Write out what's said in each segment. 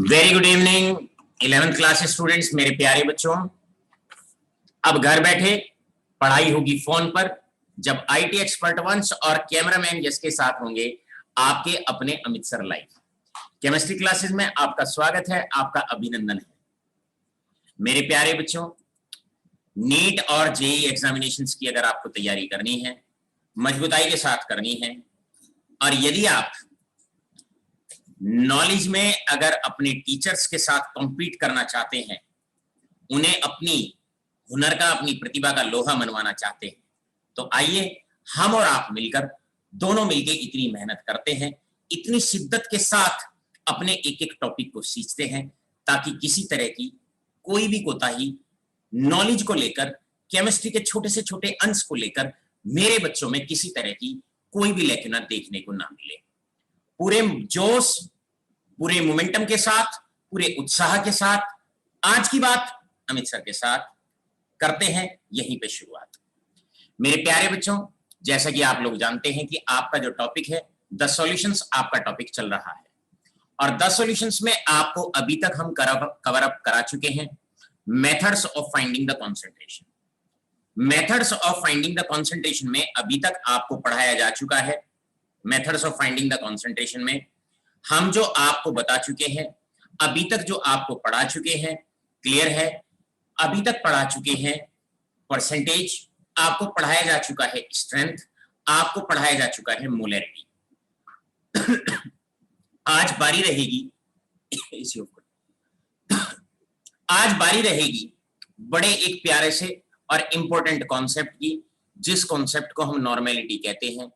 Very good evening 11th class students, मेरे प्यारे बच्चों। अब घर बैठे पढ़ाई होगी फोन पर, जब आईटी एक्सपर्ट वंश और कैमरामैन यश के साथ होंगे आपके अपने Amit sir live. Chemistry classes में आपका स्वागत है, आपका अभिनंदन है। मेरे प्यारे बच्चों, नीट और जेईई एग्जामिनेशंस की अगर आपको तैयारी करनी है, मजबूताई के साथ करनी है, और यदि आप नॉलेज में अगर अपने टीचर्स के साथ कॉम्पीट करना चाहते हैं, उन्हें अपनी हुनर का, अपनी प्रतिभा का लोहा मनवाना चाहते हैं, तो आइए हम और आप मिलकर, दोनों मिलकर इतनी मेहनत करते हैं, इतनी शिद्दत के साथ अपने एक एक टॉपिक को सीखते हैं, ताकि किसी तरह की कोई भी कोताही नॉलेज को लेकर, केमिस्ट्री के छोटे से छोटे अंश को लेकर मेरे बच्चों में किसी तरह की कोई भी लैक्यूना देखने को ना मिले। पूरे जोश, पूरे मोमेंटम के साथ, पूरे उत्साह के साथ आज की बात अमित सर के साथ करते हैं यहीं पे शुरुआत। मेरे प्यारे बच्चों, जैसा कि आप लोग जानते हैं कि आपका जो टॉपिक है 10 सॉल्यूशंस आपका टॉपिक चल रहा है, और 10 सॉल्यूशंस में आपको अभी तक हम कवर अप करा चुके हैं methods of finding the concentration. Methods of finding the concentration में अभी तक आपको पढ़ाया जा चुका है। Methods of finding the concentration में हम जो आपको बता चुके हैं, अभी तक जो आपको पढ़ा चुके हैं, क्लियर है। अभी तक पढ़ा चुके हैं परसेंटेज, आपको पढ़ाया जा चुका है स्ट्रेंथ, आपको पढ़ाया जा चुका है मोलैरिटी। आज बारी रहेगी बड़े एक प्यारे से और इंपॉर्टेंट कॉन्सेप्ट की, जिस कॉन्सेप्ट को हम नॉर्मेलिटी कहते हैं।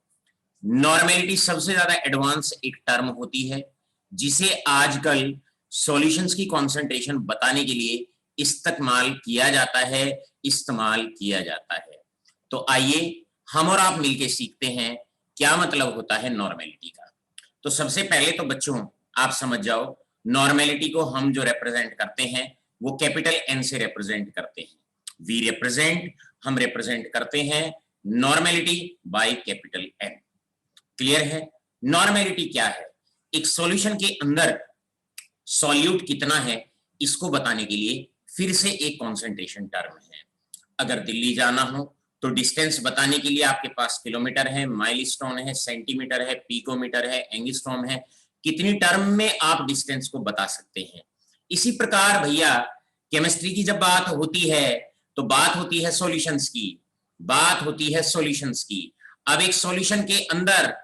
नॉर्मेलिटी सबसे ज्यादा एडवांस एक टर्म होती है, जिसे आजकल सॉल्यूशंस की कॉन्सेंट्रेशन बताने के लिए इस्तेमाल किया जाता है। तो आइए हम और आप मिलके सीखते हैं क्या मतलब होता है नॉर्मेलिटी का। तो सबसे पहले तो बच्चों आप समझ जाओ, नॉर्मेलिटी को हम जो रिप्रेजेंट करते हैं वो कैपिटल एन से रिप्रेजेंट करते हैं। हम रिप्रेजेंट करते हैं normality by capital N. Clear है? नॉर्मेलिटी क्या है? एक सॉल्यूशन के अंदर सॉल्यूट कितना है, इसको बताने के लिए फिर से एक कॉन्सेंट्रेशन टर्म है। अगर दिल्ली जाना हो तो डिस्टेंस बताने के लिए आपके पास किलोमीटर है, माइलस्टोन है, सेंटीमीटर है, पिकोमीटर है, एंगस्ट्रॉम है। कितनी टर्म में आप डिस्टेंस को बता सकते हैं। इसी प्रकार भैया केमिस्ट्री की जब बात होती है तो बात होती है सॉल्यूशंस की। अब एक सॉल्यूशन के अंदर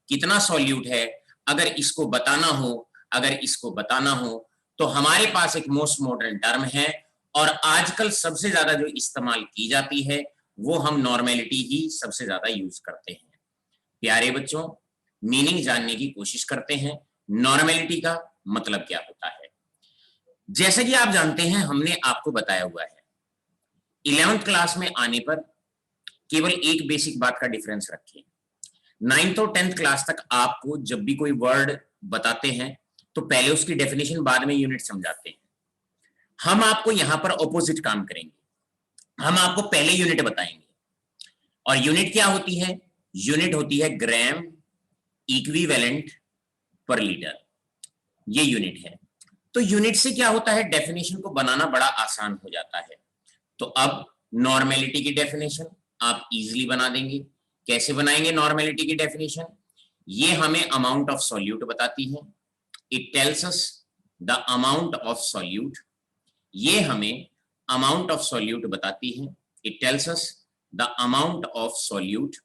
कितना सॉल्यूट है, अगर इसको बताना हो तो हमारे पास एक मोस्ट मॉडर्न टर्म है, और आजकल सबसे ज्यादा जो इस्तेमाल की जाती है वो हम नॉर्मेलिटी ही सबसे ज्यादा यूज करते हैं। प्यारे बच्चों, मीनिंग जानने की कोशिश करते हैं, नॉर्मेलिटी का मतलब क्या होता है। जैसे कि आप जानते हैं, हमने आपको बताया हुआ है 11th क्लास में आने पर केवल एक बेसिक बात का डिफरेंस रखें। 9th और 10th क्लास तक आपको जब भी कोई वर्ड बताते हैं तो पहले उसकी डेफिनेशन, बाद में यूनिट समझाते हैं। हम आपको यहां पर ऑपोजिट काम करेंगे, हम आपको पहले यूनिट बताएंगे। और यूनिट क्या होती है? यूनिट होती है ग्राम इक्विवेलेंट पर लीटर, ये यूनिट है। तो यूनिट से क्या होता है, डेफिनेशन को बनाना बड़ा आसान हो जाता है। तो अब नॉर्मेलिटी की डेफिनेशन आप इजीली बना देंगे। कैसे बनाएंगे नॉर्मेलिटी की डेफिनेशन? ये हमें अमाउंट ऑफ सॉल्यूट बताती है। It tells us the amount of solute. ये हमें अमाउंट ऑफ सॉल्यूट बताती है। It tells us the amount of solute.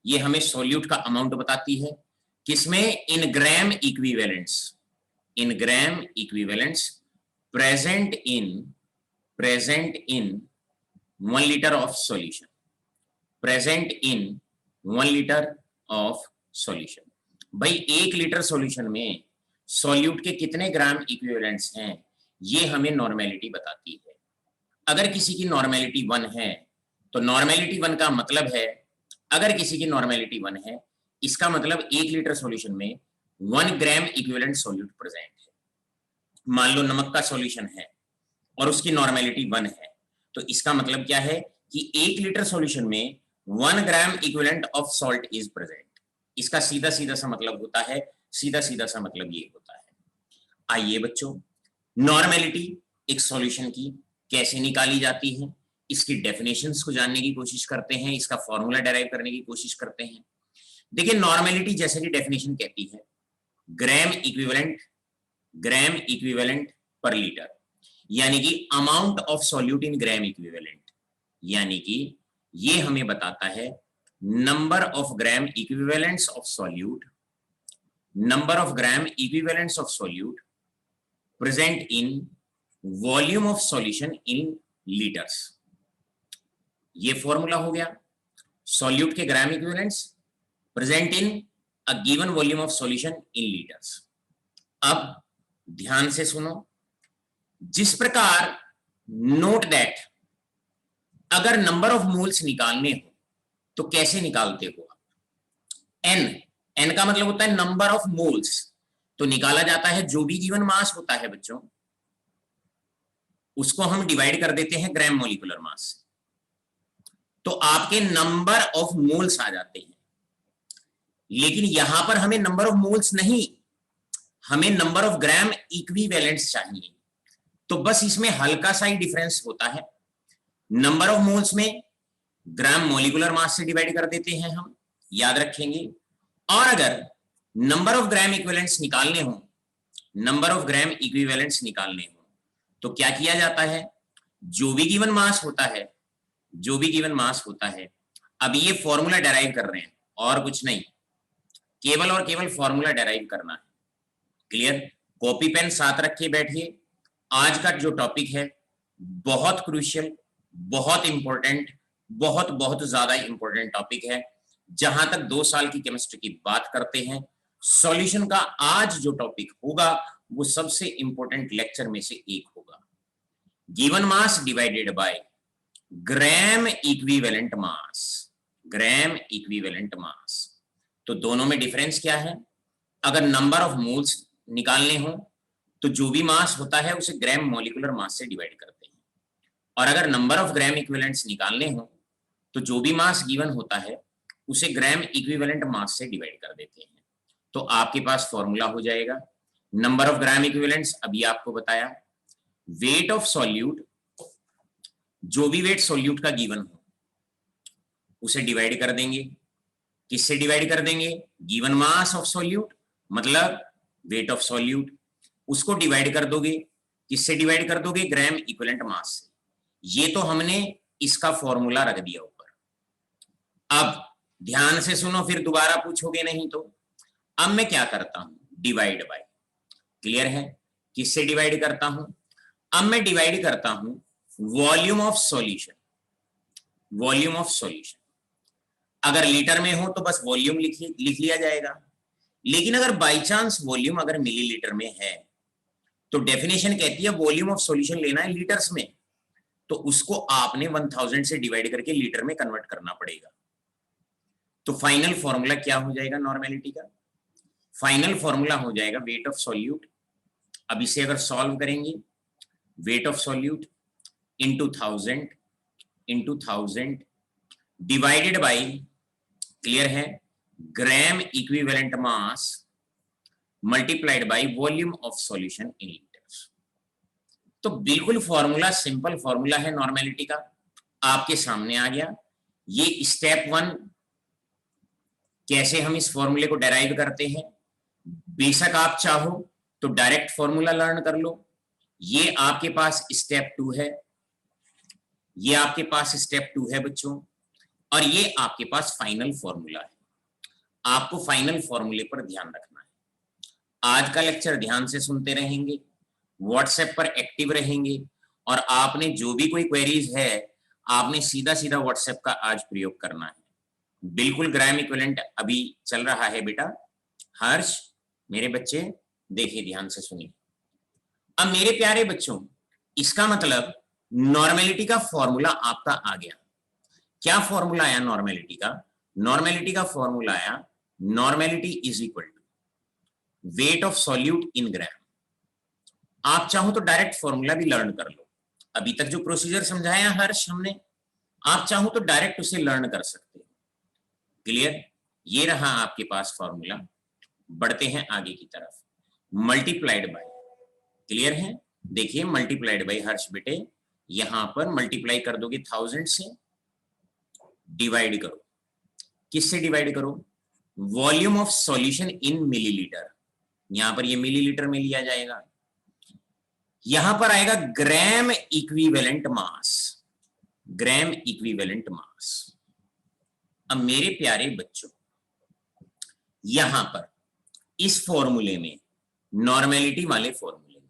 ये हमें सॉल्यूट का अमाउंट बताती है, किसमें? In gram equivalents present in 1 litre of solution. भाई 1 लीटर सॉल्यूशन में सॉल्यूट के कितने ग्राम इक्विवेलेंट्स हैं, ये हमें नॉर्मेलिटी बताती है। अगर किसी की नॉर्मेलिटी 1 है तो नॉर्मेलिटी 1 का मतलब है, अगर किसी की नॉर्मेलिटी 1 है, इसका मतलब 1 लीटर सॉल्यूशन में 1 ग्राम इक्विवेलेंट सॉल्यूट प्रेजेंट है। मान लो नमक का सॉल्यूशन है और उसकी नॉर्मेलिटी 1 है, तो इसका मतलब क्या है कि 1 लीटर सॉल्यूशन में 1 gram equivalent of salt is present. इसका सीधा सीधा सा मतलब होता है, सीधा सीधा सा मतलब ये होता है। आइए बच्चों, नॉर्मेलिटी एक सॉल्यूशन की कैसे निकाली जाती है, इसकी डेफिनेशंस को जानने की कोशिश करते हैं, इसका फॉर्मूला डेराइव करने की कोशिश करते हैं। देखिए, नॉर्मेलिटी जैसे कि डेफिनेशन कहती है, ग्राम इक्विवेलेंट पर लीटर, यानी कि amount of solute in gram equivalent, यानी कि ये हमें बताता है number of gram equivalents of solute, number of gram equivalents of solute present in volume of solution in litres. ये फॉर्मूला हो गया, सॉल्यूट के gram equivalents present in a given volume of solution in litres. अब ध्यान से सुनो, जिस प्रकार नोट दैट अगर नंबर ऑफ मोल्स निकालने हो तो कैसे निकालते हो आप? एन का मतलब होता है नंबर ऑफ मोल्स, तो निकाला जाता है जो भी गिवन मास होता है बच्चों, उसको हम डिवाइड कर देते हैं ग्राम मॉलिक्यूलर मास से, तो आपके नंबर ऑफ मोल्स आ जाते हैं। लेकिन यहां पर हमें नंबर ऑफ मोल्स नहीं, हमें नंबर ऑफ ग्राम इक्विवेलेंट्स चाहिए। तो बस इसमें हल्का सा ही डिफरेंस होता है, नंबर ऑफ मोल्स में ग्राम मॉलिक्यूलर मास से डिवाइड कर देते हैं हम, याद रखेंगे। और अगर नंबर ऑफ ग्राम इक्विवेलेंट्स निकालने हो, नंबर ऑफ ग्राम इक्विवेलेंट्स निकालने हो, तो क्या किया जाता है, जो भी गिवन मास होता है, जो भी गिवन मास होता है, अब ये फॉर्मूला डेराइव कर रहे हैं और कुछ नहीं, केवल और केवल फॉर्मूला डेराइव करना है। क्लियर? कॉपी पेन साथ रखे बैठिए। आज का जो टॉपिक है बहुत क्रूशियल, बहुत इंपॉर्टेंट, बहुत बहुत ज्यादा इंपॉर्टेंट टॉपिक है। जहां तक 2 साल की केमिस्ट्री की बात करते हैं, सॉल्यूशन का आज जो टॉपिक होगा वो सबसे इंपॉर्टेंट लेक्चर में से एक होगा। Given mass divided by gram equivalent mass, gram equivalent मास। तो दोनों में डिफरेंस क्या है? अगर नंबर ऑफ मोल्स निकालने हो तो जो भी मास होता है उसे ग्राम मॉलिक्यूलर मास से डिवाइड करते हैं, और अगर नंबर ऑफ ग्राम इक्विवेलेंट्स निकालने हो तो जो भी मास गिवन होता है उसे ग्राम इक्विवेलेंट मास से डिवाइड कर देते हैं। तो आपके पास फॉर्मूला हो जाएगा, नंबर ऑफ ग्राम इक्विवेलेंट्स अभी आपको बताया, वेट ऑफ सॉल्यूट, जो भी वेट सॉल्यूट का गिवन हो उसे डिवाइड कर देंगे। किससे डिवाइड कर देंगे? गिवन मास ऑफ सॉल्यूट मतलब वेट ऑफ सॉल्यूट, उसको डिवाइड कर दोगे, किससे डिवाइड कर दोगे? ग्राम इक्विवेलेंट मास से। ये तो हमने इसका फॉर्मूला रख दिया ऊपर। अब ध्यान से सुनो, फिर दोबारा पूछोगे नहीं तो। अब मैं क्या करता हूं? Divide by. क्लियर है? किससे डिवाइड करता हूं? अब मैं डिवाइड करता हूं volume of solution, volume of solution. अगर लीटर में हो तो बस वॉल्यूम लिख लिया जाएगा, लेकिन अगर बाई चांस वॉल्यूम अगर मिलीलीटर में है तो डेफिनेशन कहती है वॉल्यूम ऑफ सॉल्यूशन लेना है लीटर्स में, तो उसको आपने 1000 से डिवाइड करके लीटर में कन्वर्ट करना पड़ेगा। तो फाइनल फॉर्मूला क्या हो जाएगा नॉर्मेलिटी का? फाइनल फॉर्मूला हो जाएगा वेट ऑफ सॉल्यूट। अब इसे अगर सॉल्व करेंगे, weight of solute into 1000 divided by, clear है, gram equivalent mass multiplied by volume of solution in litres. तो बिल्कुल फॉर्मूला, सिंपल फॉर्मूला है नॉर्मेलिटी का, आपके सामने आ गया। ये स्टेप 1 कैसे हम इस फॉर्मूले को डेराइव करते हैं, बेशक आप चाहो तो डायरेक्ट फॉर्मूला लर्न कर लो। ये आपके पास स्टेप 2 है, ये आपके पास स्टेप 2 है बच्चों, और ये आपके पास फाइनल फॉर्मूला है। आपको फाइनल फॉर्मूले पर ध्यान रखना है। आज का लेक्चर ध्यान से सुनते रहेंगे, व्हाट्सएप पर एक्टिव रहेंगे, और आपने जो भी कोई क्वेरीज है आपने सीधा सीधा व्हाट्सएप का आज प्रयोग करना है। बिल्कुल ग्राम इक्विवेलेंट अभी चल रहा है बेटा। हर्ष, मेरे बच्चे देखिए, ध्यान से सुनिए। अब मेरे प्यारे बच्चों, इसका मतलब नॉर्मेलिटी का फॉर्मूला आपका आ गया। क्या फॉर्मूला आया नॉर्मेलिटी का? नॉर्मेलिटी का फॉर्मूला आया, normality is equal to weight of solute in gram. आप चाहो तो डायरेक्ट फॉर्मूला भी लर्न कर लो। अभी तक जो प्रोसीजर समझाया हर्ष हमने, आप चाहो तो डायरेक्ट उसे लर्न कर सकते हो। क्लियर? ये रहा आपके पास फॉर्मूला। बढ़ते हैं आगे की तरफ। मल्टीप्लाइड बाय, क्लियर है? देखिए मल्टीप्लाइड बाय हर्ष बेटे, यहां पर मल्टीप्लाई कर दोगे 1000 से, डिवाइड करो, किससे डिवाइड करो? Volume of solution in millilitre, यहां पर ये मिलीलीटर में लिया जाएगा, यहां पर आएगा ग्राम इक्विवेलेंट मास, ग्राम इक्विवेलेंट मास। अब मेरे प्यारे बच्चों, यहां पर इस फॉर्मूले में, नॉर्मेलिटी वाले फॉर्मूले में,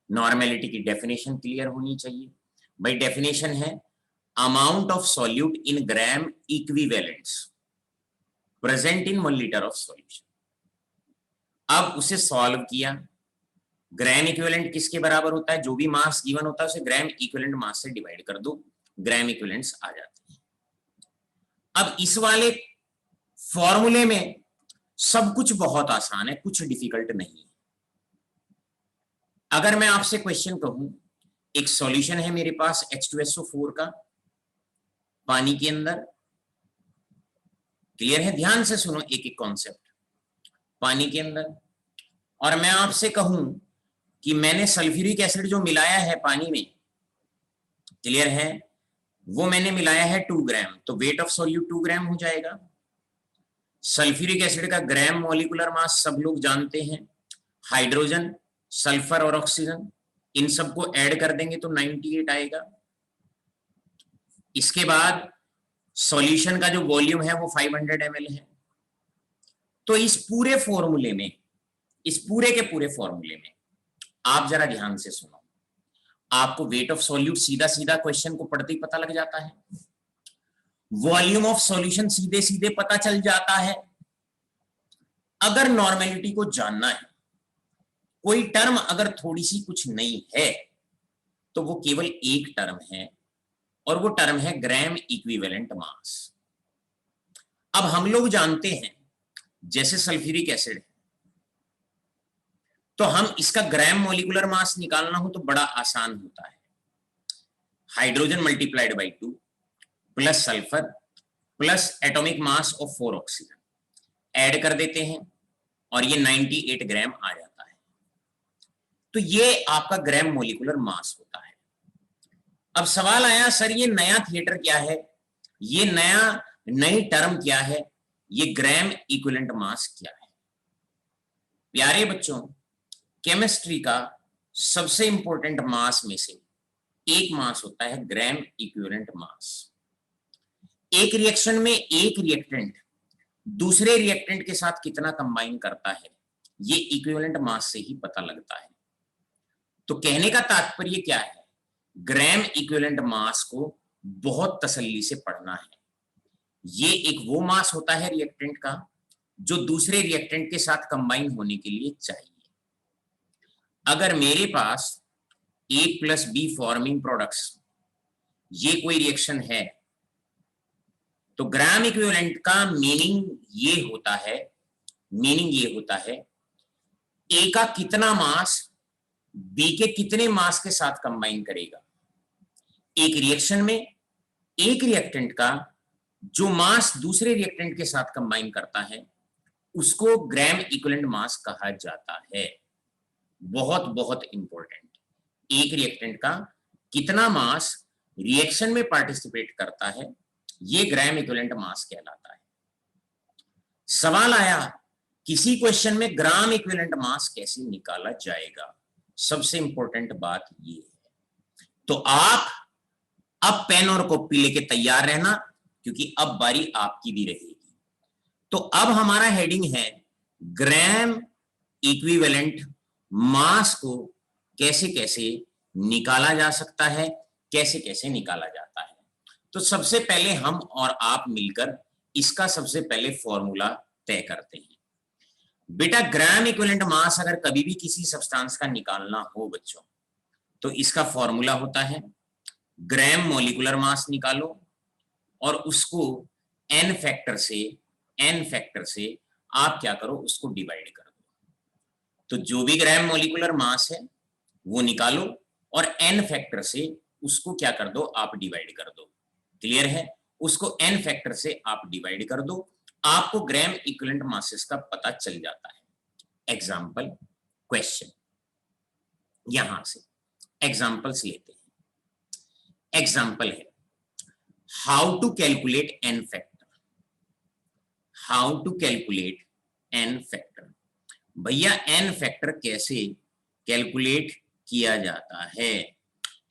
नॉर्मेलिटी की डेफिनेशन क्लियर होनी चाहिए। भाई डेफिनेशन है amount of solute in gram equivalents present in 1 litre of solution. अब उसे सॉल्व किया, ग्राम इक्विवेलेंट किसके बराबर होता है? जो भी मास गिवन होता है उसे ग्राम इक्विवेलेंट मास से डिवाइड कर दो, ग्राम इक्विवेलेंट्स आ जाते हैं। अब इस वाले फॉर्मूले में सब कुछ बहुत आसान है, कुछ डिफिकल्ट नहीं है। अगर मैं आपसे क्वेश्चन कहूं, एक सॉल्यूशन है मेरे पास H2SO4 का पानी के अंदर, क्लियर है? ध्यान से सुनो एक एक कॉन्सेप्ट। पानी के अंदर, और मैं आपसे कहूं कि मैंने सल्फ्यूरिक एसिड जो मिलाया है पानी में, क्लियर है, वो मैंने मिलाया है 2 ग्राम, तो वेट ऑफ सॉल्यूट 2 ग्राम हो जाएगा। सल्फ्यूरिक एसिड का ग्राम मॉलिक्यूलर मास सब लोग जानते हैं, हाइड्रोजन, सल्फर और ऑक्सीजन, इन सबको ऐड कर देंगे तो 98 आएगा। इसके बाद सॉल्यूशन का जो वॉल्यूम है वो 500 ml है। तो इस पूरे फॉर्मूले में, इस पूरे के पूरे फॉर्मूले में आप जरा ध्यान से सुनो, आपको वेट ऑफ सॉल्यूट सीधा सीधा क्वेश्चन को पढ़ते ही पता लग जाता है, वॉल्यूम ऑफ सॉल्यूशन सीधे सीधे पता चल जाता है। अगर नॉर्मेलिटी को जानना है, कोई टर्म अगर थोड़ी सी कुछ नहीं है, तो वो केवल एक टर्म है, और वो टर्म है ग्राम इक्विवेलेंट मास। अब हम लोग जानते हैं, जैसे सल्फ्यूरिक एसिड है, तो हम इसका ग्राम मॉलिक्यूलर मास निकालना हो तो बड़ा आसान होता है, hydrogen multiplied by 2 plus sulphur plus atomic mass of 4 oxygen, add कर देते हैं और ये 98 ग्राम आ जाता है। तो ये आपका ग्राम मॉलिक्यूलर मास होता है। अब सवाल आया, सर ये नया थिएटर क्या है, ये नई टर्म क्या है, ये ग्राम इक्विवेलेंट मास क्या है? प्यारे बच्चों, केमिस्ट्री का सबसे इंपॉर्टेंट मास में से एक मास होता है ग्राम इक्विवेलेंट मास। एक रिएक्शन में एक रिएक्टेंट दूसरे रिएक्टेंट के साथ कितना कंबाइन करता है, ये इक्विवेलेंट मास से ही पता लगता है। तो कहने का तात्पर्य क्या है, ग्राम इक्विवेलेंट मास को बहुत तसल्ली से पढ़ना है। ये एक वो मास होता है रिएक्टेंट का जो दूसरे रिएक्टेंट के साथ कंबाइन होने के लिए चाहिए। अगर मेरे पास A plus be forming products, ये कोई रिएक्शन है, तो ग्राम इक्विवेलेंट का मीनिंग ये होता है A का कितना मास B के कितने मास के साथ कंबाइन करेगा। एक रिएक्शन में एक रिएक्टेंट का जो मास दूसरे रिएक्टेंट के साथ कंबाइन करता है उसको ग्राम इक्विवेलेंट मास कहा जाता है। बहुत बहुत इंपॉर्टेंट, एक रिएक्टेंट का कितना मास रिएक्शन में पार्टिसिपेट करता है, ये ग्राम इक्विवेलेंट मास कहलाता है। सवाल आया, किसी क्वेश्चन में ग्राम इक्विवेलेंट मास कैसे निकाला जाएगा? सबसे इंपॉर्टेंट बात ये है। तो आप अब पेन और कॉपी लेके तैयार रहना, क्योंकि अब बारी आपकी भी रहेगी। तो अब हमारा हेडिंग है ग्राम इक्विवेलेंट मास को कैसे कैसे निकाला जा सकता है, कैसे कैसे निकाला जाता है। तो सबसे पहले हम और आप मिलकर इसका सबसे पहले फॉर्मूला तय करते हैं। बेटा ग्राम इक्विवेलेंट मास अगर कभी भी किसी सब्सटेंस का निकालना हो बच्चों, तो इसका फॉर्मूला होता है ग्राम मॉलिक्यूलर मास निकालो और उसको n फैक्टर से आप क्या करो, उसको डिवाइड कर दो। तो जो भी ग्राम मॉलिक्यूलर मास है वो निकालो और n फैक्टर से उसको क्या कर दो, आप डिवाइड कर दो। क्लियर है? उसको n फैक्टर से आप डिवाइड कर दो आपको ग्राम इक्विवेलेंट मासेस का पता चल जाता है। एग्जाम्पल क्वेश्चन, यहां से एग्जाम्पल्स लेते हैं। एग्जाम्पल है how to calculate N factor. How to calculate N factor, भैया एन फैक्टर कैसे कैलकुलेट किया जाता है,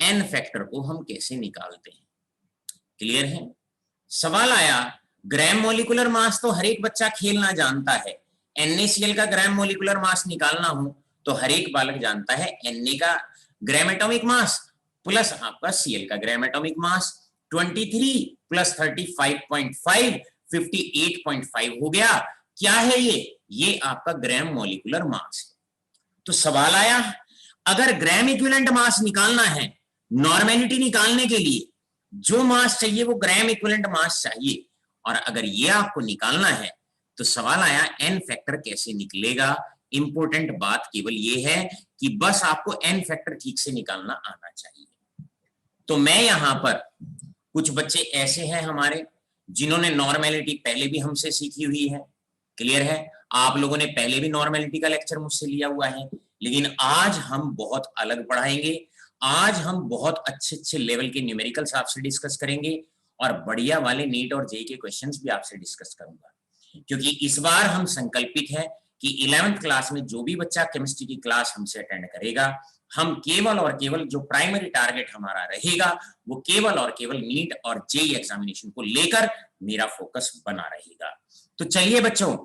एन फैक्टर को हम कैसे निकालते हैं। क्लियर है? सवाल आया ग्राम मोलिकुलर मास तो हर एक बच्चा खेलना जानता है, NaCl का ग्राम मोलिकुलर मास निकालना हो तो हर एक बालक जानता है Na का ग्राम एटॉमिक मास प्लस आपका Cl का ग्राम एटॉमिक मास 23 प्लस 35.5 58.5 हो गया। क्या है ये आपका ग्राम मोलिकुलर मास है। तो सवाल आया अगर ग्राम इक्विवेलेंट मास निकालना है, नॉर्मेलिटी निकालने के लिए जो मास चाहिए वो ग्राम इक्विवेलेंट मास चाहिए, और अगर ये आपको निकालना है तो सवाल आया एन फैक्टर कैसे निकलेगा। इंपॉर्टेंट बात केवल ये है कि बस आपको एन फैक्टर ठीक से निकालना आना चाहिए। तो मैं यहां पर कुछ बच्चे ऐसे हैं हमारे जिन्होंने नॉर्मेलिटी पहले भी हमसे सीखी हुई है। क्लियर है? आप लोगों ने पहले भी नॉर्मेलिटी का लेक्चर मुझसे लिया हुआ है, लेकिन आज हम बहुत अलग पढ़ाएंगे। आज हम बहुत अच्छे लेवल के न्यूमेरिकल्स आपसे डिस्कस करेंगे और बढ़िया वाले नीट और जेईई के क्वेश्चंस भी आपसे डिस्कस करूंगा, क्योंकि इस बार हम संकल्पित है कि 11th क्लास में जो भी बच्चा केमिस्ट्री की क्लास हमसे अटेंड करेगा, हम केवल और केवल जो प्राइमरी टारगेट हमारा रहेगा वो केवल और केवल नीट और जेईई एग्जामिनेशन को लेकर मेरा फोकस बना रहेगा। तो चलिए बच्चों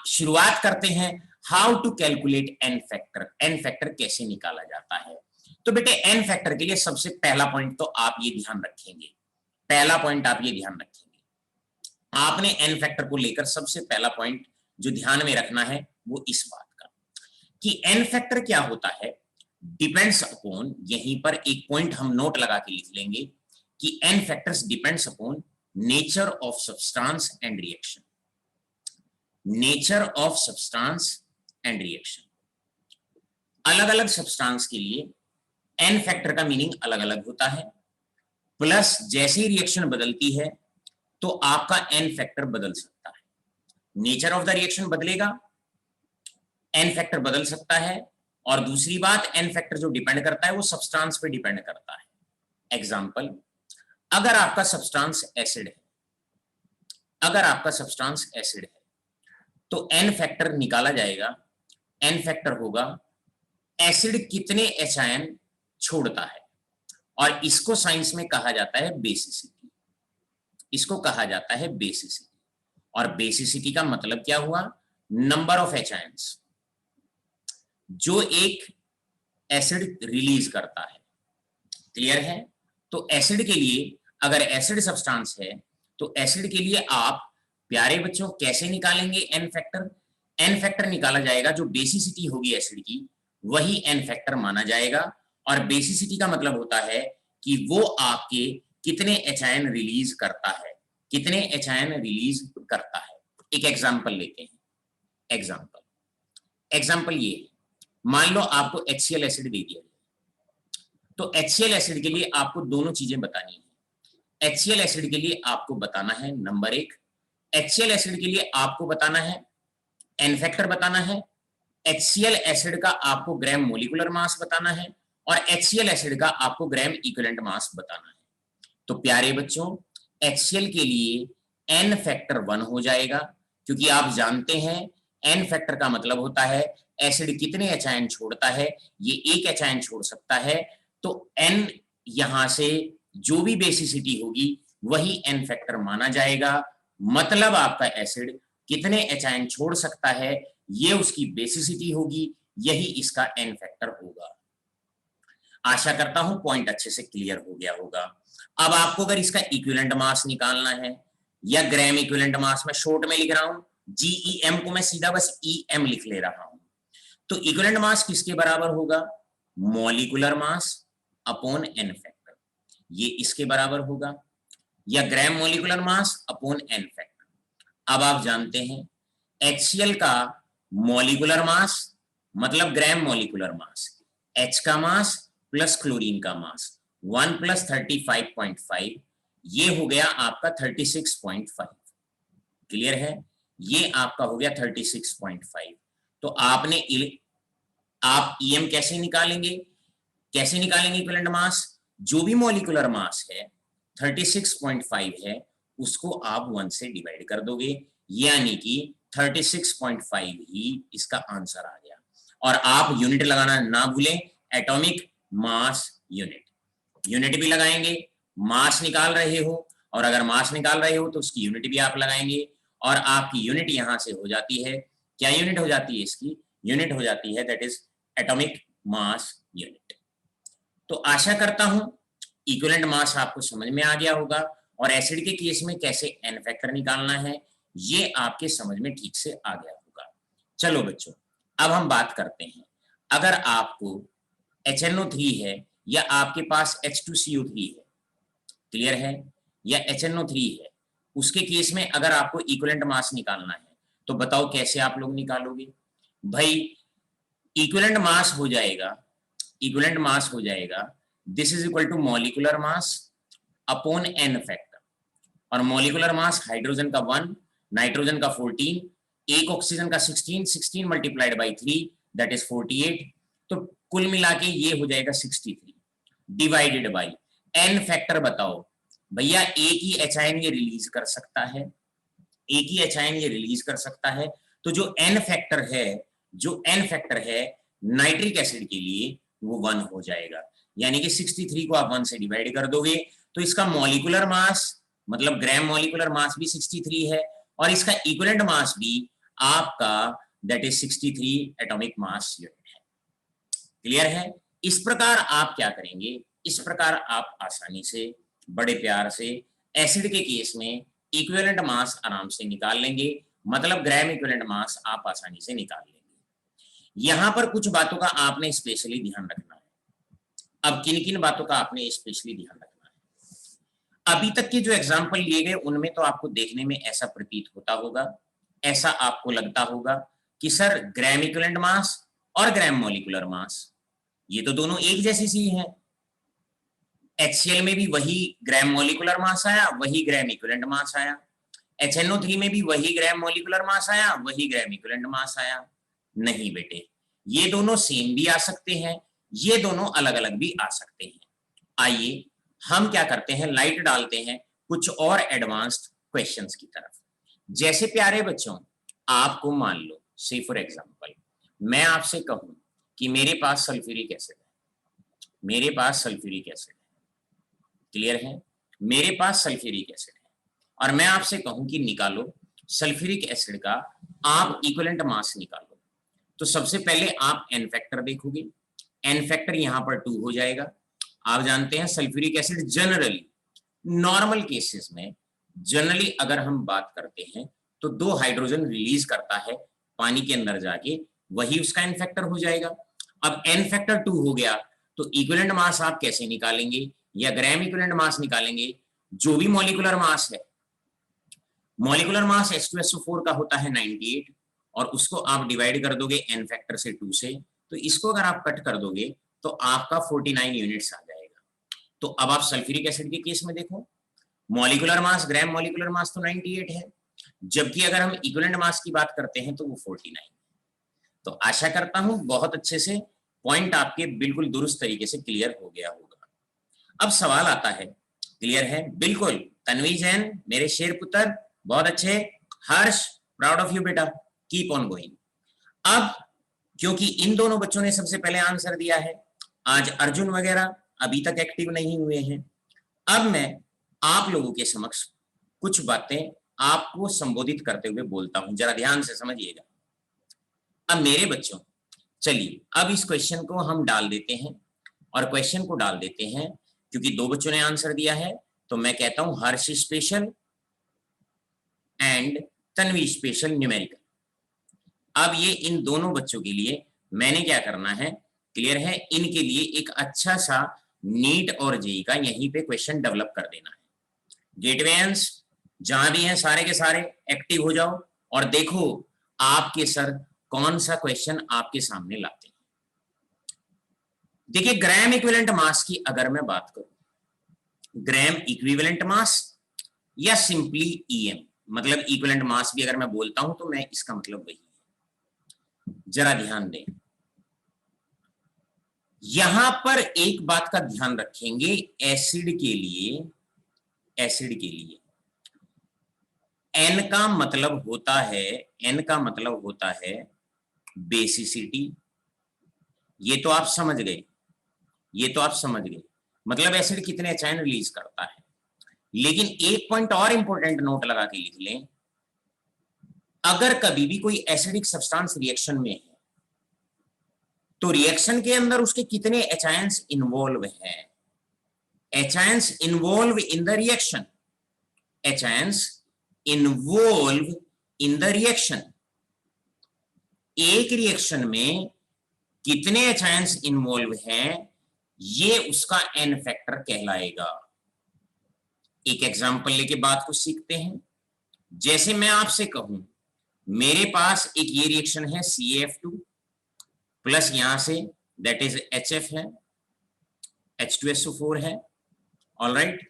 शुरुआत करते हैं। How to calculate N factor, N factor कैसे निकाला जाता है। तो बेटे एन फैक्टर के लिए सबसे पहला पॉइंट तो आप ये ध्यान रखेंगे, पहला पॉइंट आप ये ध्यान रखेंगे, आपने एन फैक्टर को लेकर सबसे पहला पॉइंट जो ध्यान में रखना है वो इस बात का कि एन फैक्टर क्या होता है, डिपेंड्स अपॉन, यहीं पर एक पॉइंट हम नोट लगा के लिख लेंगे कि N factors depends upon nature of substance and reaction. Nature of substance and reaction, अलग अलग सब्सटेंस के लिए एन फैक्टर का मीनिंग अलग अलग होता है, प्लस जैसे ही रिएक्शन बदलती है तो आपका एन फैक्टर बदल सकता है। नेचर ऑफ द रिएक्शन बदलेगा, एन फैक्टर बदल सकता है, और दूसरी बात एन फैक्टर जो डिपेंड करता है वो सब्सटेंस पे डिपेंड करता है। एग्जांपल, अगर आपका सब्सटेंस एसिड है, अगर आपका सब्सटेंस एसिड है तो एन फैक्टर निकाला जाएगा। एन फैक्टर होगा एसिड कितने एच आयन छोड़ता है, और इसको साइंस में कहा जाता है बेसिसिटी। इसको कहा जाता है बेसिसिटी, और बेसिसिटी का मतलब क्या हुआ, नंबर ऑफ एच आयंस जो एक एसिड रिलीज करता है। क्लियर है? तो एसिड के लिए, अगर एसिड सब्सटेंस है तो एसिड के लिए आप प्यारे बच्चों कैसे निकालेंगे एन फैक्टर। एन फैक्टर निकाला जाएगा, जो बेसिसिटी होगी एसिड की वही एन फैक्टर माना जाएगा, और बेसिसिटी का मतलब होता है कि वो आपके कितने एच आयन रिलीज करता है, कितने एच आयन रिलीज करता है। एक एग्जांपल लेते हैं। एग्जांपल ये है, मान लो आपको HCl एसिड दे दिया गया, तो HCl एसिड के लिए आपको दोनों चीजें बतानी है। HCl एसिड के लिए आपको बताना है नंबर एक, HCl एसिड के लिए आपको बताना है एन फैक्टर बताना है, HCl एसिड का आपको ग्राम मोलिकुलर मास बताना है, और HCl एसिड का आपको ग्राम इक्विवेलेंट मास बताना है। तो प्यारे बच्चों HCl के लिए एन फैक्टर 1 हो जाएगा, क्योंकि आप जानते हैं एन फैक्टर का मतलब होता है एसिड कितने एच आयन छोड़ता है, ये एक एच आयन छोड़ सकता है, तो एन यहां से जो भी बेसिसिटी होगी वही एन फैक्टर माना जाएगा। मतलब आपका एसिड कितने एच आयन छोड़ सकता है ये उसकी बेसिसिटी होगी, यही इसका एन फैक्टर होगा। आशा करता हूं पॉइंट अच्छे से क्लियर हो गया होगा। अब आपको अगर इसका इक्विवेलेंट मास निकालना है, या ग्राम इक्विवेलेंट मास, मैं शॉर्ट में लिख रहा हूं, GEM को मैं सीधा बस EM लिख ले रहा हूं, तो इक्विवेलेंट मास किसके बराबर होगा, molecular mass upon N factor, ये इसके बराबर होगा, या gram molecular mass upon N factor. अब आप जानते हैं HCl का मॉलिक्यूलर मास मतलब ग्राम मॉलिक्यूलर मास, H का मास प्लस क्लोरीन का मास 1 प्लस 35.5, ये हो गया आपका 36.5। क्लियर है? ये आपका हो गया 36.5। तो आप ईएम कैसे निकालेंगे? कैसे निकालेंगे इक्विवेलेंट मास? जो भी मॉलिक्यूलर मास है 36.5 है, उसको आप 1 से डिवाइड कर दोगे, यानी कि 36.5 ही इसका आंसर आ गया। और आप यूनिट लगाना ना भूलें, एटॉमिक मास यूनिट। यूनिट भी लगाएंगे, मास निकाल रहे हो, और अगर मास निकाल रहे हो तो उसकी यूनिट भी आप लगाएंगे, और आपकी यूनिट यहां से हो जाती है, क्या यूनिट हो जाती है इसकी? यूनिट हो जाती है that is atomic mass unit. तो आशा करता हूं इक्विवेलेंट मास आपको समझ में आ गया होगा, और एसिड के केस में कैसे एन फैक्टर निकालना है ये आपके समझ में ठीक से आ गया होगा। चलो बच्चों, अब हम बात करते हैं, अगर आपको HNO3 है या आपके पास H2CO3 है, क्लियर है, या HNO3 है, उसके केस में अगर आपको इक्विवेलेंट मास निकालना है तो बताओ कैसे आप लोग निकालोगे? भाई इक्विवेलेंट मास हो जाएगा, इक्विवेलेंट मास हो जाएगा this is equal to molecular mass upon N factor. और मॉलिक्यूलर मास हाइड्रोजन का 1, नाइट्रोजन का 14, एक ऑक्सीजन का 16, 16 मल्टीप्लाइड बाई 3 दैट इज 48। तो कुल मिला के ये हो जाएगा 63 डिवाइडेड बाई एन फैक्टर। बताओ भैया, एक ही एच आयन ये रिलीज कर सकता है, एक ही एच आयन ये रिलीज कर सकता है, तो जो एन फैक्टर है, जो एन फैक्टर है नाइट्रिक एसिड के लिए वो 1 हो जाएगा, यानी कि 63 को आप 1 से डिवाइड कर दोगे तो इसका मॉलिक्यूलर मास मतलब ग्राम मॉलिक्यूलर मास भी 63 है, और इसका इक्विवेलेंट मास भी आपका that is 63 atomic mass unit है। क्लियर है? इस प्रकार आप क्या करेंगे, इस प्रकार आप आसानी से बड़े प्यार से एसिड के केस में इक्विवेलेंट मास आराम से निकाल लेंगे, मतलब ग्राम इक्विवेलेंट मास आप आसानी से निकाल लेंगे। यहां पर कुछ बातों का आपने स्पेशली ध्यान रखना है। अब किन किन बातों का आपने स्पेशली ध्यान रखना है? अभी तक के जो एग्जाम्पल लिए गए उनमें तो आपको देखने में ऐसा प्रतीत होता होगा, ऐसा आपको लगता होगा कि सर ग्राम इक्विवेलेंट मास और ग्राम मॉलिक्यूलर मास ये तो दोनों एक जैसी सी हैं। HCl में भी वही ग्राम मॉलिक्यूलर मास आया, वही ग्राम इक्विवेलेंट मास आया। HNO3 में भी वही ग्राम मॉलिक्यूलर मास आया, वही ग्राम इक्विवेलेंट मास आया। नहीं बेटे, ये दोनों सेम भी आ सकते हैं, ये दोनों अलग अलग भी आ सकते हैं। आइए हम क्या करते हैं, लाइट डालते हैं कुछ और एडवांस्ड क्वेश्चंस की तरफ। जैसे प्यारे बच्चों, आपको मान लो से फॉर एग्जांपल मैं आपसे कहूं कि मेरे पास सल्फ्यूरिक एसिड है, मेरे पास सल्फ्यूरिक एसिड है, क्लियर है, मेरे पास सल्फ्यूरिक एसिड है, और मैं आपसे कहूं कि निकालो सल्फ्यूरिक एसिड का आप इक्विवेलेंट मास निकालो। तो सबसे पहले आप एन फैक्टर देखोगे, एन फैक्टर यहां पर 2 हो जाएगा। आप जानते हैं sulphuric acid generally normal cases में, जनरली अगर हम बात करते हैं तो 2 हाइड्रोजन रिलीज करता है पानी के अंदर जाके, वही उसका एन फैक्टर हो जाएगा। अब एन फैक्टर 2 हो गया तो इक्विवेलेंट मास आप कैसे निकालेंगे, या ग्राम इक्विवेलेंट मास निकालेंगे? जो भी मॉलिक्यूलर मास है, मॉलिक्यूलर मास H2SO4 का होता है 98, और उसको आप डिवाइड कर दोगे एन फैक्टर से 2 से, तो इसको अगर आप कट कर दोगे तो आपका 49 यूनिट्स आ जाएगा। तो अब आप सल्फ्यूरिक एसिड के केस में देखो, मॉलिक्यूलर मास ग्राम मॉलिक्यूलर मास तो 98 है, जबकि अगर हम इक्विवेलेंट मास की बात करते हैं तो वो 49 है। तो आशा करता हूं बहुत अच्छे से पॉइंट आपके बिल्कुल दुरुस्त तरीके से क्लियर हो गया होगा। अब सवाल आता है, क्लियर है? बिल्कुल तन्वी जैन मेरे शेर पुत्र, बहुत अच्छे। हर्ष, प्राउड ऑफ यू बेटा, कीप ऑन गोइंग। अब क्योंकि इन दोनों बच्चों ने सबसे पहले आंसर दिया है, आज अर्जुन वगैरह अभी तक एक्टिव नहीं हुए हैं, अब मैं आप लोगों के समक्ष कुछ बातें आपको संबोधित करते हुए बोलता हूं, जरा ध्यान से समझिएगा। अब मेरे बच्चों, चलिए अब इस क्वेश्चन को हम डाल देते हैं, और क्वेश्चन को डाल देते हैं क्योंकि 2 बच्चों ने आंसर दिया है, तो मैं कहता हूं Harsh special and Tanvi special numerical. अब ये इन दोनों बच्चों के लिए मैंने क्या करना है, क्लियर है, इनके लिए एक अच्छा सा नीट और जेई का यहीं पे क्वेश्चन डेवलप कर देना है। गेटवेंस जहां भी हैं सारे के सारे एक्टिव हो जाओ और देखो आपके सर कौन सा क्वेश्चन आपके सामने लाते हैं। देखिए ग्राम इक्विवेलेंट मास की अगर मैं बात करूं, ग्राम इक्विवेलेंट मास या सिंपली ईएम, मतलब इक्विवेलेंट मास भी अगर मैं बोलता हूं तो मैं इसका मतलब वही है। जरा ध्यान दें, यहां पर एक बात का ध्यान रखेंगे, एसिड के लिए एन का मतलब होता है बेसिसिटी। ये तो आप समझ गए, मतलब एसिड कितने एचायन रिलीज करता है। लेकिन एक पॉइंट और इंपॉर्टेंट नोट लगा के लिख लें, अगर कभी भी कोई एसिडिक सब्सटेंस रिएक्शन में है तो रिएक्शन के अंदर उसके कितने एचायंस इन्वॉल्व हैं। एचायंस इन्वॉल्व इन द रिएक्शन, एक रिएक्शन में कितने एचायंस इन्वॉल्व हैं, ये उसका एन फैक्टर कहलाएगा। एक एग्जांपल लेके बात को सीखते हैं। जैसे मैं आपसे कहूं, मेरे पास एक ये रिएक्शन है CaF2 प्लस यहां से दैट इज HF है, H2SO4 है, ऑलराइट।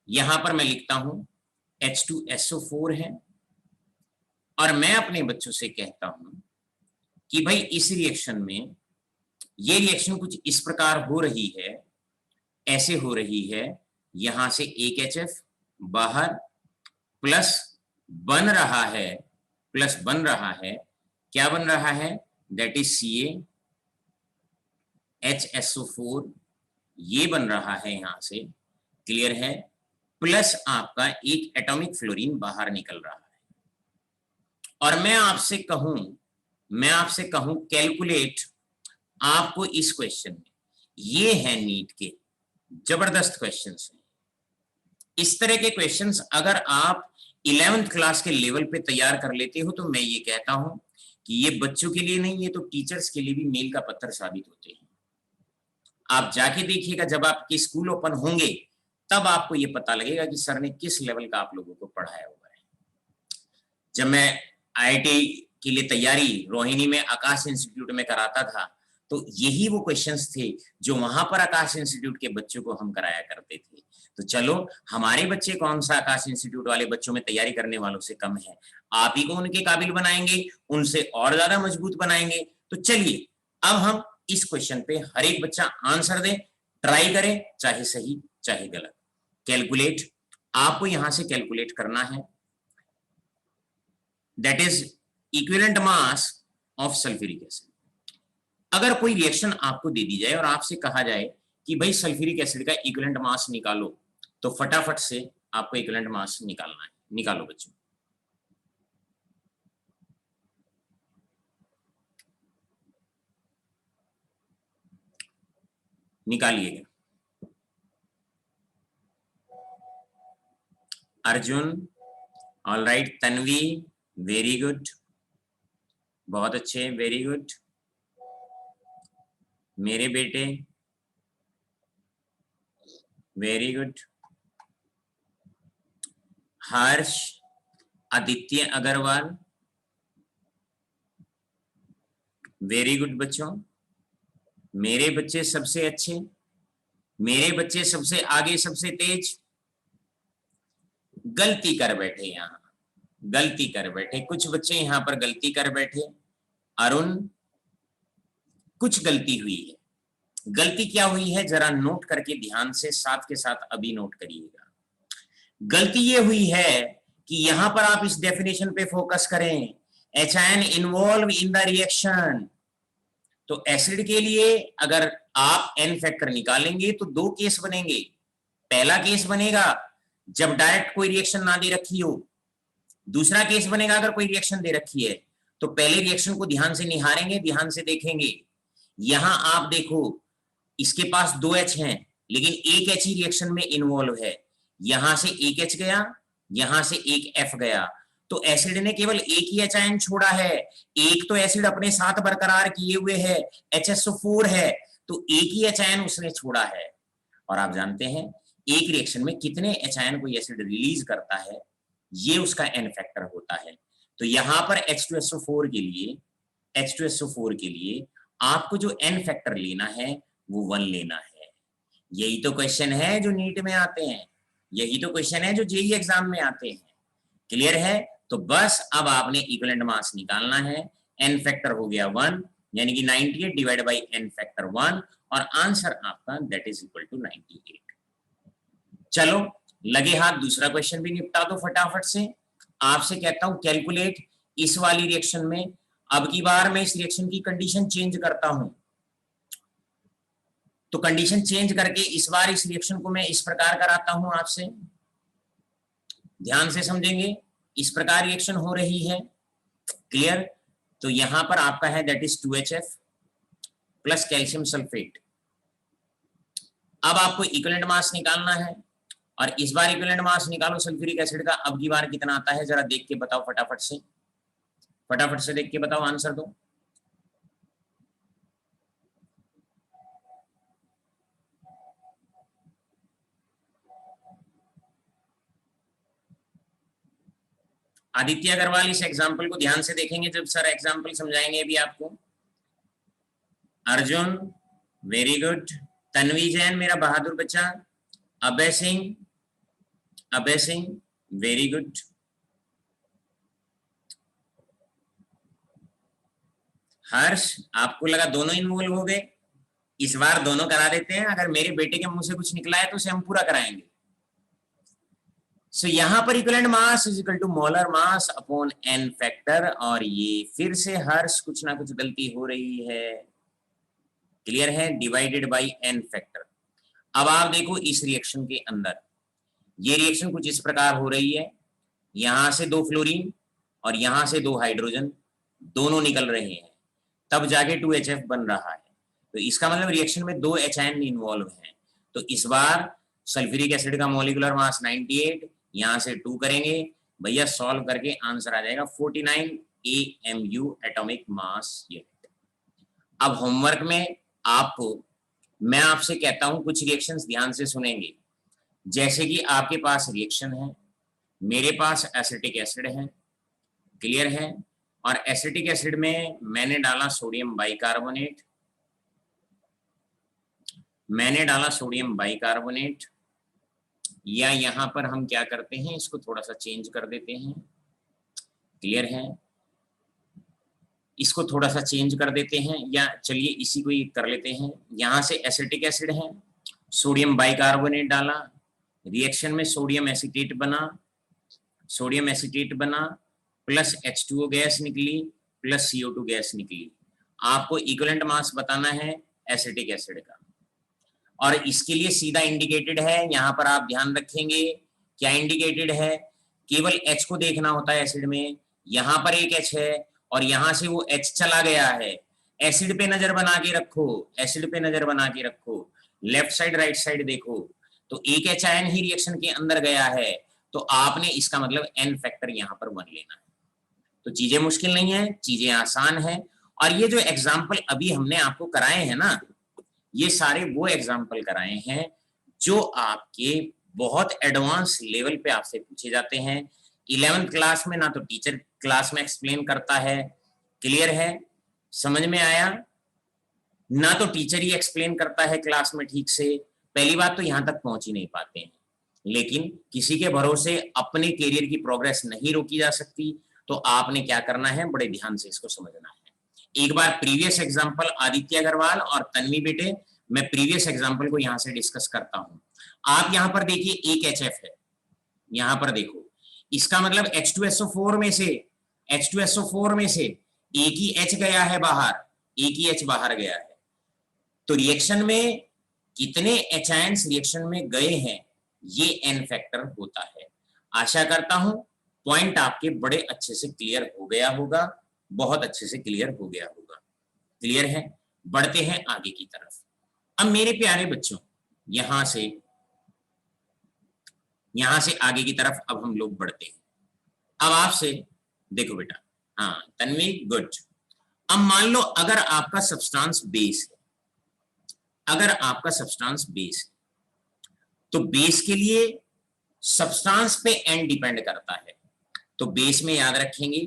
यहां पर मैं लिखता हूं H2SO4 है, और मैं अपने बच्चों से कहता हूं कि भाई इस रिएक्शन में ये रिएक्शन कुछ इस प्रकार हो रही है, ऐसे हो रही है, यहां से एक HF बाहर प्लस बन रहा है, क्या बन रहा है, दैट इज CaHSO4, ये बन रहा है यहां से, क्लियर है, प्लस आपका एक एटॉमिक फ्लोरीन बाहर निकल रहा है। और मैं आपसे कहूं कैलकुलेट, आपको इस क्वेश्चन में, ये है नीट के जबरदस्त क्वेश्चंस हैं। इस तरह के क्वेश्चंस अगर आप 11th क्लास के लेवल पे तैयार कर लेते हो तो मैं ये कहता हूं कि ये बच्चों के लिए नहीं, ये तो टीचर्स के लिए भी मील का पत्थर साबित होते हैं। आप जाके देखिएगा, जब आपके स्कूल ओपन होंगे तब आपको ये पता लगेगा कि सर ने किस लेवल का आप लोगों को पढ़ाया हुआ है। जब मैं IIT के लिए तैयारी रोहिणी में आकाश इंस्टीट्यूट में कराता था तो यही वो क्वेश्चंस थे जो वहां पर आकाश इंस्टीट्यूट के बच्चों को हम कराया करते थे। तो चलो, हमारे बच्चे कौन सा आकाश इंस्टीट्यूट वाले बच्चों में तैयारी करने वालों से कम है, आप ही को उनके काबिल बनाएंगे, उनसे और ज्यादा मजबूत बनाएंगे। तो चलिए अब हम इस क्वेश्चन पे हर एक बच्चा आंसर दे, ट्राई करे, चाहे सही चाहे गलत। कैलकुलेट, आपको यहां से कैलकुलेट करना है, that is equivalent mass of sulphuric acid. अगर कोई रिएक्शन आपको दे दी जाए और आपसे कहा जाए कि भाई सल्फ्यूरिक एसिड का इक्विवेलेंट मास निकालो, तो फटाफट से आपको इक्विवेलेंट मास निकालना है। निकालो बच्चों, निकालिएगा। Arjun, all right, Tanvi, very good, बहुत अच्छे, वेरी गुड मेरे बेटे, very good. Harsh, Aditya Agarwal, very good बच्चों, मेरे बच्चे सबसे अच्छे, मेरे बच्चे सबसे आगे, सबसे तेज। गलती कर बैठे, यहां गलती कर बैठे कुछ बच्चे, यहां पर गलती कर बैठे। अरुण, कुछ गलती हुई है। गलती क्या हुई है जरा नोट करके ध्यान से साथ के साथ अभी नोट करिएगा। गलती ये हुई है कि यहां पर आप इस डेफिनेशन पे फोकस करें, एचायन इन्वॉल्व इन द रिएक्शन। तो एसिड के लिए अगर आप एन फैक्टर निकालेंगे तो दो केस बनेंगे। पहला केस बनेगा जब डायरेक्ट कोई रिएक्शन ना दे रखी हो, दूसरा केस बनेगा अगर कोई रिएक्शन दे रखी है। तो पहले रिएक्शन को ध्यान से निहारेंगे, ध्यान से देखेंगे। यहां आप देखो, इसके पास दो H हैं लेकिन एक H ही रिएक्शन में इन्वॉल्व है। यहां से एक H गया, यहां से एक F गया, तो एसिड ने केवल एक ही H आयन छोड़ा है। एक तो एसिड अपने साथ बरकरार किए हुए है, HSO4 है, तो एक ही H आयन उसने छोड़ा है। और आप जानते हैं एक रिएक्शन में कितने H आयन कोई एसिड रिलीज करता है, ये उसका एन फैक्टर होता है। तो यहां पर H2SO4 के लिए आपको जो एन फैक्टर लेना है वो 1 लेना है। यही तो क्वेश्चन है जो नीट में आते हैं, यही तो क्वेश्चन है जो जेईई एग्जाम में आते हैं। क्लियर है? तो बस अब आपने इक्विवेलेंट मास निकालना है, n फैक्टर हो गया 1, यानी कि 98 डिवाइड बाई n फैक्टर 1, और आंसर आपका दैट इज इक्वल टू 98। चलो लगे हाथ दूसरा क्वेश्चन भी निपटा दो फटाफट से। आपसे कहता हूं कैलकुलेट इस वाली रिएक्शन में, अब की बार मैं इस रिएक्शन की कंडीशन चेंज करता हूं, तो कंडीशन चेंज करके इस बार इस रिएक्शन को मैं इस प्रकार कराता हूं आपसे, ध्यान से समझेंगे। इस प्रकार रिएक्शन हो रही है, क्लियर? तो यहां पर आपका है that is 2HF plus calcium sulphate. अब आपको इक्विवेलेंट मास निकालना है, और इस बार इक्विवेलेंट मास निकालो सल्फ्यूरिक एसिड का, अब की बार कितना आता है जरा देख के बताओ, फटाफट से देख के बताओ, आंसर दो। आदित्य अग्रवाल इस एग्जाम्पल को ध्यान से देखेंगे जब सर एग्जाम्पल समझाएंगे अभी आपको। अर्जुन वेरी गुड, तन्वी जैन मेरा बहादुर बच्चा, अभय सिंह वेरी गुड, हर्ष आपको लगा दोनों इन्वॉल्व हो गए, इस बार दोनों करा देते हैं, अगर मेरे बेटे के मुंह से कुछ निकला है तो उसे हम पूरा कराएंगे। सो यहां पर equivalent mass is equal to molar mass upon n factor, और ये फिर से हर्ष कुछ ना कुछ गलती हो रही है, क्लियर है, डिवाइडेड बाई n फैक्टर। अब आप देखो इस रिएक्शन के अंदर ये रिएक्शन कुछ इस प्रकार हो रही है, यहां से 2 फ्लोरीन और यहां से 2 हाइड्रोजन दोनों निकल रहे हैं, तब जाके 2HF बन रहा है। तो इसका मतलब रिएक्शन में 2 H इन्वॉल्व हैं। तो इस बार सल्फ्यूरिक एसिड का मॉलिक्यूलर मास 98, यहां से 2 करेंगे भैया, सॉल्व करके आंसर आ जाएगा 49 AMU एटॉमिक मास यूनिट। अब होमवर्क में आपको मैं आपसे कहता हूं कुछ रिएक्शंस ध्यान से सुनेंगे, जैसे कि आपके पास रिएक्शन है, मेरे पास एसिटिक एसिड है, क्लियर है, और एसिटिक एसिड में मैंने डाला सोडियम बाइकार्बोनेट, या यहां पर हम क्या करते हैं, इसको थोड़ा सा चेंज कर देते हैं, क्लियर है, इसको थोड़ा सा चेंज कर देते हैं, या चलिए इसी को ही कर लेते हैं। यहां से एसिटिक एसिड है, सोडियम बाइकार्बोनेट डाला, रिएक्शन में सोडियम एसीटेट बना, प्लस H2O गैस निकली, प्लस CO2 गैस निकली। आपको इक्विवेलेंट मास बताना है एसिटिक एसिड का, और इसके लिए सीधा इंडिकेटेड है, यहां पर आप ध्यान रखेंगे क्या इंडिकेटेड है, केवल H को देखना होता है एसिड में, यहां पर एक H है और यहां से वो H चला गया है, एसिड पे नजर बना के रखो, लेफ्ट साइड राइट साइड देखो, तो एक H आयन ही रिएक्शन के अंदर गया है, तो आपने इसका मतलब n फैक्टर यहां पर 1 लेना है। तो चीजें मुश्किल नहीं है, चीजें आसान है, और ये जो एग्जाम्पल अभी हमने आपको कराए हैं ना, ये सारे वो एग्जाम्पल कराए हैं जो आपके बहुत एडवांस लेवल पे आपसे पूछे जाते हैं। 11th क्लास में ना तो टीचर क्लास में एक्सप्लेन करता है, क्लियर है, समझ में आया, ना तो टीचर ही एक्सप्लेन करता है क्लास में ठीक से, पहली बात तो यहां तक पहुंच ही नहीं पाते हैं, लेकिन किसी के भरोसे अपने करियर की प्रोग्रेस नहीं रोकी जा सकती, तो आपने क्या करना है, बड़े ध्यान से इसको समझना है। एक बार प्रीवियस एग्जांपल आदित्य अग्रवाल और तन्वी बेटे, मैं प्रीवियस एग्जांपल को यहां से डिस्कस करता हूं। आप यहां पर देखिए एक HF है, यहां पर देखो, इसका मतलब H2SO4 में से एक ही H गया है बाहर, एक ही H बाहर गया है, तो रिएक्शन में कितने H आयंस रिएक्शन में गए हैं ये n फैक्टर होता है। आशा करता हूं पॉइंट आपके बड़े अच्छे से क्लियर हो गया होगा, बहुत अच्छे से क्लियर हो गया होगा, क्लियर है। बढ़ते हैं आगे की तरफ। अब मेरे प्यारे बच्चों यहां से आगे की तरफ अब हम लोग बढ़ते हैं। अब आपसे देखो बेटा, हाँ तन्वी गुड, अब मान लो अगर आपका सब्सटेंस बेस है, तो बेस के लिए सब्सटेंस पे n डिपेंड करता है, तो बेस में याद रखेंगे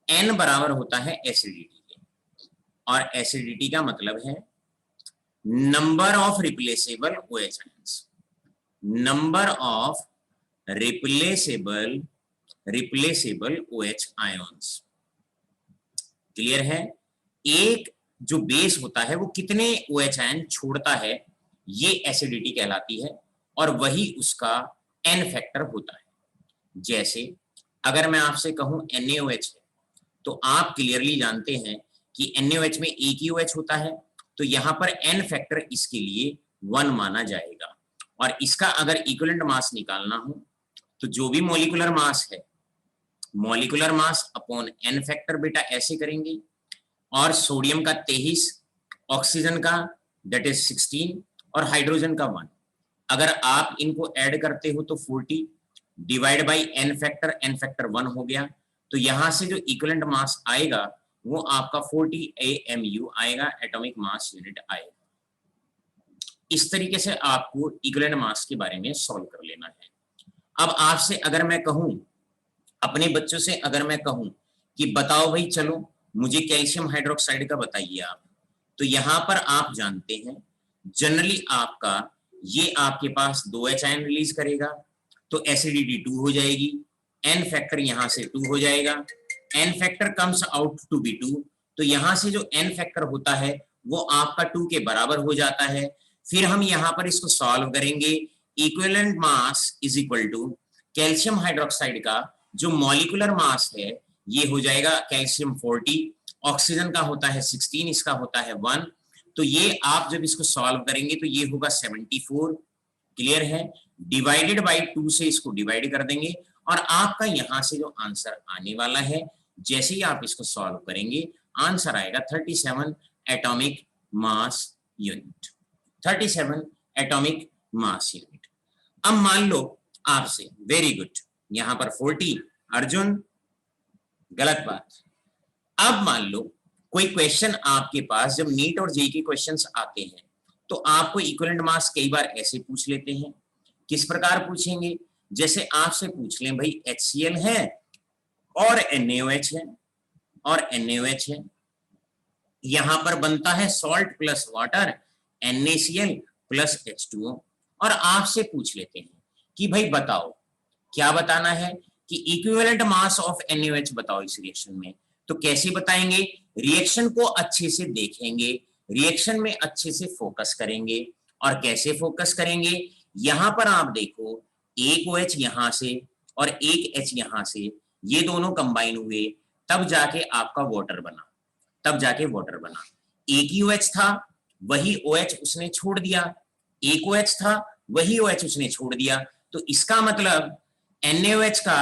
n बराबर होता है एसिडिटी के, और एसिडिटी का मतलब है number of replaceable OH ions, number of replaceable replaceable OH ions. Clear है? एक जो बेस होता है वो कितने OH आयन छोड़ता है, ये एसिडिटी कहलाती है, और वही उसका N फैक्टर होता है। जैसे अगर मैं आपसे कहूं NaOH है, तो आप क्लियरली जानते हैं कि NaOH में एक ही OH होता है, तो यहां पर N फैक्टर इसके लिए 1 माना जाएगा। और इसका अगर इक्विवेलेंट मास निकालना हो तो जो भी मॉलिक्यूलर मास है, molecular mass upon N factor बेटा ऐसे करेंगे, और सोडियम का 23, ऑक्सीजन का दैट इज 16 और हाइड्रोजन का 1। अगर आप इनको ऐड करते हो तो 40 डिवाइड बाई N फैक्टर 1 हो गया, तो यहां से जो इक्विवेलेंट मास आएगा वो आपका 40 AMU आएगा, एटॉमिक मास यूनिट आएगा। इस तरीके से आपको इक्विवेलेंट मास के बारे में सॉल्व कर लेना है। अब आपसे अगर मैं कहूं, अपने बच्चों से अगर मैं कहूं कि बताओ भाई चलो मुझे कैल्शियम हाइड्रोक्साइड का बताइए आप, तो यहां पर आप जानते हैं जनरली आपका ये आपके पास 2H आयन रिलीज करेगा, तो एसिडिटी 2 हो जाएगी, N फैक्टर यहां से 2 हो जाएगा, N factor comes out to be 2, तो यहां से जो N फैक्टर होता है वो आपका 2 के बराबर हो जाता है। फिर हम यहां पर इसको सॉल्व करेंगे, equivalent mass is equal to calcium hydroxide का जो मॉलिक्यूलर मास है ये हो जाएगा कैल्शियम 40, ऑक्सीजन का होता है 16, इसका होता है 1, तो ये आप जब इसको सॉल्व करेंगे तो ये होगा 74। क्लियर है? डिवाइडेड बाई 2 से इसको डिवाइड कर देंगे, और आपका यहां से जो आंसर आने वाला है, जैसे ही आप इसको सॉल्व करेंगे आंसर आएगा 37 atomic mass unit. 37 atomic mass unit. अब मान लो आपसे, वेरी गुड, यहां पर 40 अर्जुन, गलत बात। अब मान लो कोई क्वेश्चन आपके पास, जब नीट और जेईई के क्वेश्चंस आते हैं तो आपको इक्विवेलेंट मास कई बार ऐसे पूछ लेते हैं। किस प्रकार पूछेंगे? जैसे आपसे पूछ लें भाई HCl है और NaOH है, और NaOH है, यहां पर बनता है salt plus water NaCl plus H2O, और आपसे पूछ लेते हैं कि भाई बताओ क्या बताना है कि इक्विवेलेंट मास ऑफ NaOH बताओ इस रिएक्शन में। तो कैसे बताएंगे? रिएक्शन को अच्छे से देखेंगे, रिएक्शन में अच्छे से फोकस करेंगे। और कैसे फोकस करेंगे? यहां पर आप देखो, एक OH यहां से और एक H यहां से, ये दोनों कंबाइन हुए, तब जाके आपका वाटर बना, तब जाके वाटर बना। एक ही OH था, वही OH उसने छोड़ दिया, एक OH था, वही OH उसने छोड़ दिया, तो इसका मतलब NaOH का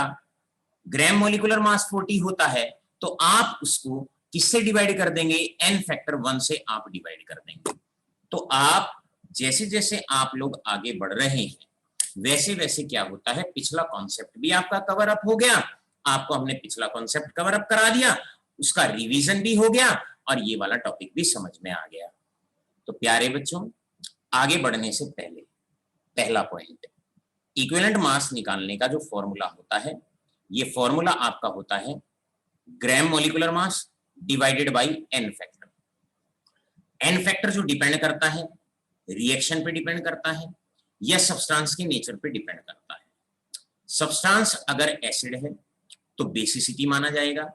ग्राम मोलिकुलर मास 40 होता है, तो आप उसको किससे डिवाइड कर देंगे? N फैक्टर 1 से आप डिवाइड कर देंगे। तो आप जैसे जैसे आप लोग आगे बढ़ रहे हैं वैसे वैसे क्या होता है, पिछला कॉन्सेप्ट भी आपका कवर अप हो गया, आपको हमने पिछला कॉन्सेप्ट कवर अप करा दिया, उसका रिवीजन भी हो गया, और ये वाला टॉपिक भी समझ में आ गया। तो प्यारे बच्चों, आगे बढ़ने से पहले पहला पॉइंट, इक्विवेलेंट मास निकालने का जो फॉर्मूला होता है, ये फॉर्मूला आपका होता है gram molecular mass divided by N factor. N factor जो डिपेंड करता है रिएक्शन पे डिपेंड करता है या सब्सटेंस के नेचर पे डिपेंड करता है। सब्सटेंस अगर एसिड है तो बेसिसिटी माना जाएगा,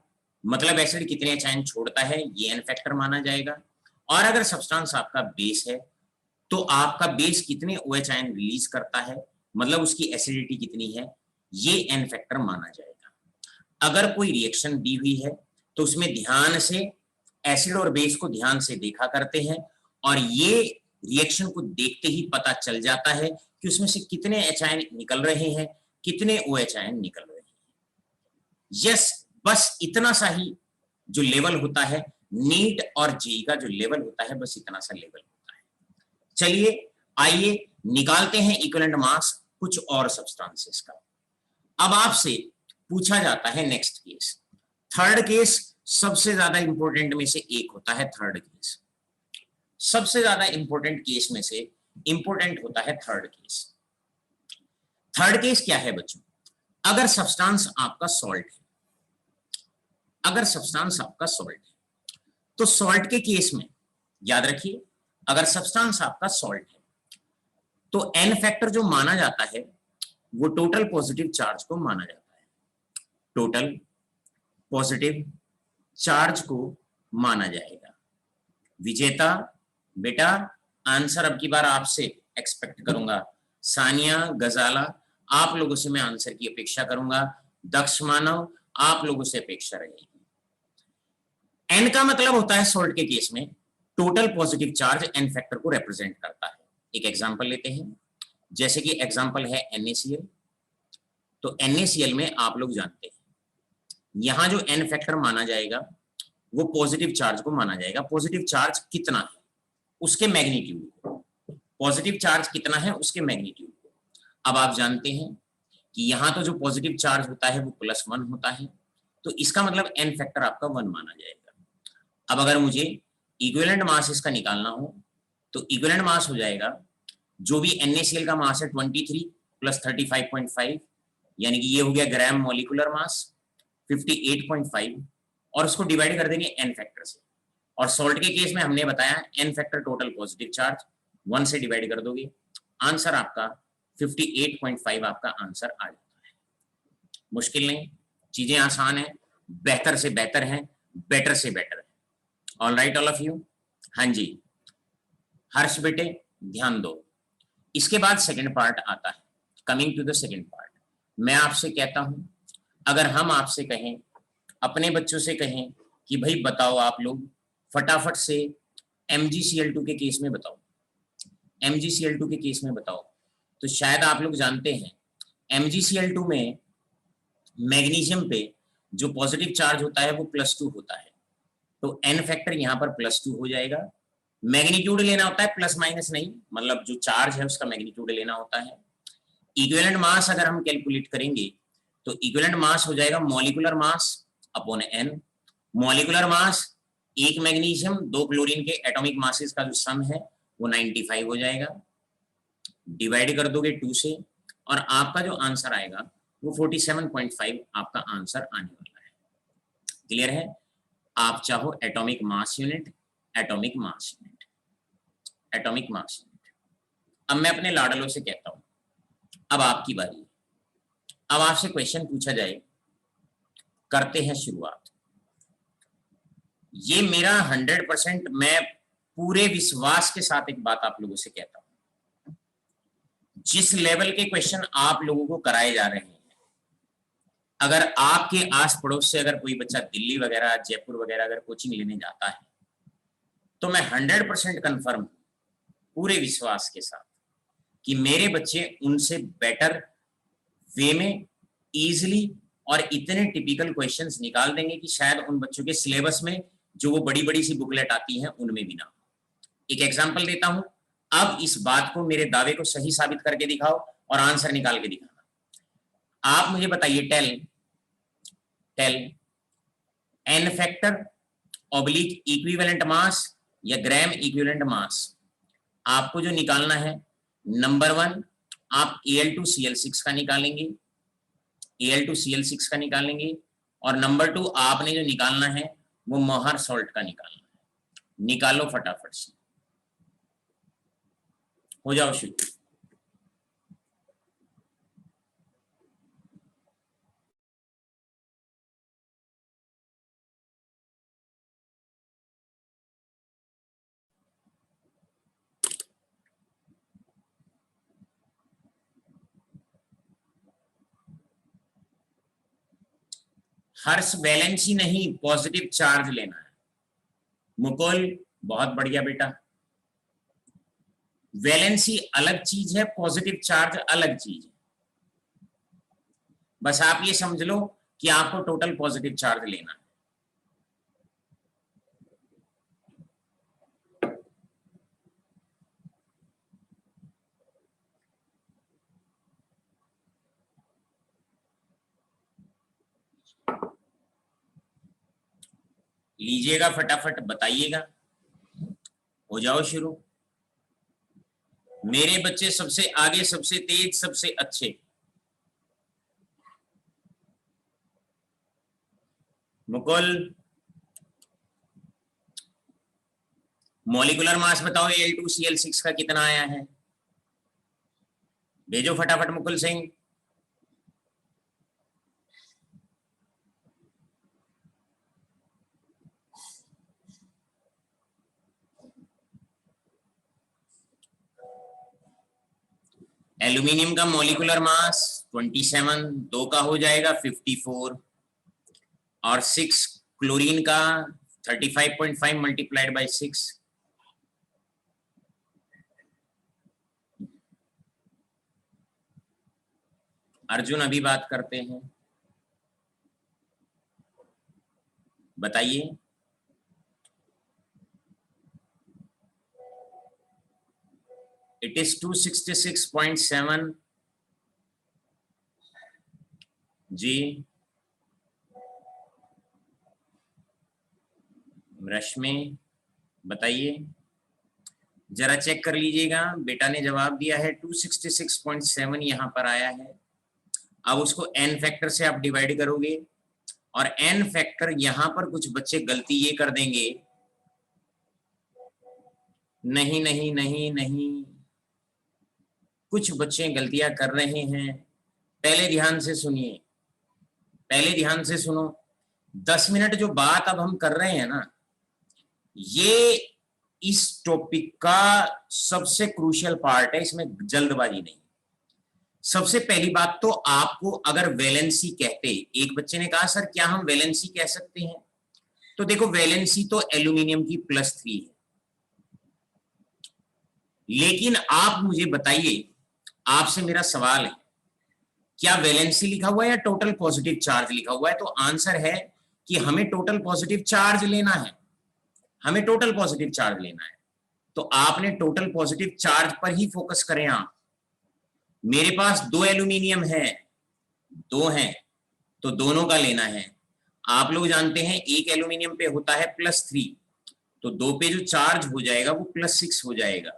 मतलब एसिड कितने आयन छोड़ता है ये N फैक्टर माना जाएगा। और अगर सब्सटेंस आपका बेस है तो आपका बेस कितने OH आयन रिलीज करता है, मतलब उसकी एसिडिटी कितनी है, ये N फैक्टर माना जाएगा। अगर कोई रिएक्शन दी हुई है तो उसमें ध्यान से एसिड और बेस को ध्यान से देखा करते हैं, और ये रिएक्शन को देखते ही पता चल जाता है कि उसमें से कितने H आयन निकल रहे हैं, कितने OH आयन निकल रहे हैं। यस, बस इतना सा ही जो लेवल होता है, नीट और जेईई का जो लेवल होता है, बस इतना सा लेवल होता है। चलिए आइए निकालते हैं इक्विवेलेंट मास कुछ और सब्सटेंसेस का। अब आपसे पूछा जाता है नेक्स्ट केस, थर्ड केस सबसे ज्यादा इंपॉर्टेंट में से एक होता है। थर्ड केस सबसे ज्यादा इंपॉर्टेंट केस में से इंपॉर्टेंट होता है थर्ड केस। थर्ड केस क्या है बच्चों? अगर सब्सटेंस आपका सॉल्ट है, अगर सब्सटेंस आपका सॉल्ट है तो सॉल्ट के केस में याद रखिए, अगर सब्सटेंस आपका सॉल्ट है तो N फैक्टर जो माना जाता है वो टोटल पॉजिटिव चार्ज को माना जाता है। टोटल पॉजिटिव चार्ज को माना जाएगा। विजेता बेटा आंसर अब की बार आपसे एक्सपेक्ट करूंगा। सानिया, गजाला, आप लोगों से मैं आंसर की अपेक्षा करूंगा। दक्ष मानव, आप लोगों से अपेक्षा रहेगी। एन का मतलब होता है सॉल्ट के केस में total positive charge n factor को रिप्रेजेंट करता है। एक एग्जांपल लेते हैं, जैसे कि एग्जांपल है NaCl। तो NaCl में आप लोग जानते हैं यहां जो एन फैक्टर माना जाएगा वो पॉजिटिव चार्ज को माना जाएगा। पॉजिटिव चार्ज कितना है उसके मैग्नीट्यूड, पॉजिटिव चार्ज कितना है उसके मैग्नीट्यूड। अब आप जानते हैं कि यहां तो जो पॉजिटिव चार्ज होता है वो +1 होता है, तो इसका मतलब एन फैक्टर आपका 1 माना जाएगा। अब अगर मुझे इक्विवेलेंट मास इसका निकालना हो तो इक्विवेलेंट मास हो जाएगा, जो भी NaCl का मास है 23 + 35.5, यानी कि ये हो गया ग्राम मॉलिक्यूलर मास 58.5, और उसको डिवाइड कर देंगे एन फैक्टर से। और सॉल्ट के केस में हमने बताया n factor total positive charge 1 से डिवाइड कर दोगे, आंसर आपका 58.5 आपका आंसर आ जाता है। मुश्किल नहीं, चीजें आसान है, बेहतर से बेहतर है, बेटर से बेटर है। All right all of you. हाँ जी हर्ष बेटे ध्यान दो। इसके बाद सेकंड पार्ट आता है। Coming to the second part, मैं आपसे कहता हूं, अगर हम आपसे कहें, अपने बच्चों से कहें कि भाई बताओ आप लोग फटाफट से MgCl2 के केस में बताओ, MgCl2 के केस में बताओ, तो शायद आप लोग जानते हैं MgCl2 में मैग्नीशियम पे जो पॉजिटिव चार्ज होता है वो +2 होता है, तो एन फैक्टर यहाँ पर +2 हो जाएगा। मैग्नीट्यूड लेना होता है प्लस माइनस नहीं, मतलब जो चार्ज है उसका मैग्नीट्यूड लेना होता है। इक्विवेलेंट मास अगर हम कैलकुलेट करेंगे तो इक्विवेलेंट मास हो जाएगा molecular mass upon n. Molecular mass एक मैग्नीशियम 2 क्लोरीन के एटॉमिक मासेस का जो सम है वो 95 हो जाएगा, डिवाइड कर दोगे 2 से, और आपका जो आंसर आएगा वो 47.5 आपका आंसर आने वाला है। क्लियर है? आप चाहो atomic mass unit, atomic mass unit, atomic mass unit. अब मैं अपने लाडलों से कहता हूं, अब आपकी बारी। अब आपसे क्वेश्चन पूछा जाए, करते हैं शुरुआत। ये मेरा 100%, मैं पूरे विश्वास के साथ एक बात आप लोगों से कहता हूं, जिस लेवल के क्वेश्चन आप लोगों को कराए जा रहे हैं, अगर आपके आस पड़ोस से अगर कोई बच्चा दिल्ली वगैरह, जयपुर वगैरह अगर कोचिंग लेने जाता है, तो मैं 100% कंफर्म पूरे विश्वास के साथ कि मेरे बच्चे उनसे बेटर वे में इजीली और इतने टिपिकल क्वेश्चंस निकाल देंगे कि शायद उन बच्चों के सिलेबस में जो वो बड़ी बड़ी सी बुकलेट आती हैं उनमें भी ना। एक एग्जांपल देता हूं, अब इस बात को, मेरे दावे को सही साबित करके दिखाओ और आंसर निकाल के दिखाना। आप मुझे बताइए, tell n factor oblique equivalent mass या ग्राम इक्विवेलेंट मास, आपको जो निकालना है, नंबर 1 आप Al2Cl6 का निकालेंगे, Al2Cl6 का निकालेंगे, और नंबर 2 आपने जो निकालना है वो मोहर सॉल्ट का निकालना है। निकालो फटाफट से, हो जाओ शुरू। हर्ष वैलेंसी नहीं, पॉजिटिव चार्ज लेना है। मुकुल बहुत बढ़िया बेटा, वैलेंसी अलग चीज है, पॉजिटिव चार्ज अलग चीज है। बस आप ये समझ लो कि आपको टोटल पॉजिटिव चार्ज लेना है। लीजिएगा फटाफट, बताइएगा, हो जाओ शुरू। मेरे बच्चे सबसे आगे, सबसे तेज, सबसे अच्छे। मुकुल मॉलिक्यूलर मास बताओ Al2Cl6 का कितना आया है, भेजो फटाफट मुकुल सिंह। एल्यूमिनियम का मॉलिक्यूलर मास 27, 2 का हो जाएगा 54, और 6 क्लोरीन का 35.5 मल्टीप्लाइड बाई 6, अर्जुन अभी बात करते हैं, बताइए। इट इज 266.7 जी। रश्मि बताइए, जरा चेक कर लीजिएगा, बेटा ने जवाब दिया है 266.7 यहाँ पर आया है। अब उसको n फैक्टर से आप डिवाइड करोगे, और n फैक्टर यहाँ पर कुछ बच्चे गलती ये कर देंगे, नहीं नहीं नहीं नहीं, कुछ बच्चे गलतियां कर रहे हैं। पहले ध्यान से सुनिए, पहले ध्यान से सुनो। 10 मिनट जो बात अब हम कर रहे हैं ना, ये इस टॉपिक का सबसे क्रूशियल पार्ट है, इसमें जल्दबाजी नहीं। सबसे पहली बात तो आपको अगर वैलेंसी कहते, एक बच्चे ने कहा सर क्या हम वैलेंसी कह सकते हैं, तो देखो वैलेंसी तो एल्यूमिनियम की +3 है, लेकिन आप मुझे बताइए, आपसे मेरा सवाल है, क्या वैलेंसी लिखा हुआ है या टोटल पॉजिटिव चार्ज लिखा हुआ है? तो आंसर है कि हमें टोटल पॉजिटिव चार्ज लेना है, हमें टोटल पॉजिटिव चार्ज लेना है। तो आपने टोटल पॉजिटिव चार्ज पर ही फोकस करें आप। मेरे पास 2 एल्यूमिनियम है, 2 हैं, तो दोनों का लेना है। आप लोग जानते हैं एक एल्यूमिनियम पे होता है +3, तो 2 पे जो चार्ज हो जाएगा वो +6 हो जाएगा।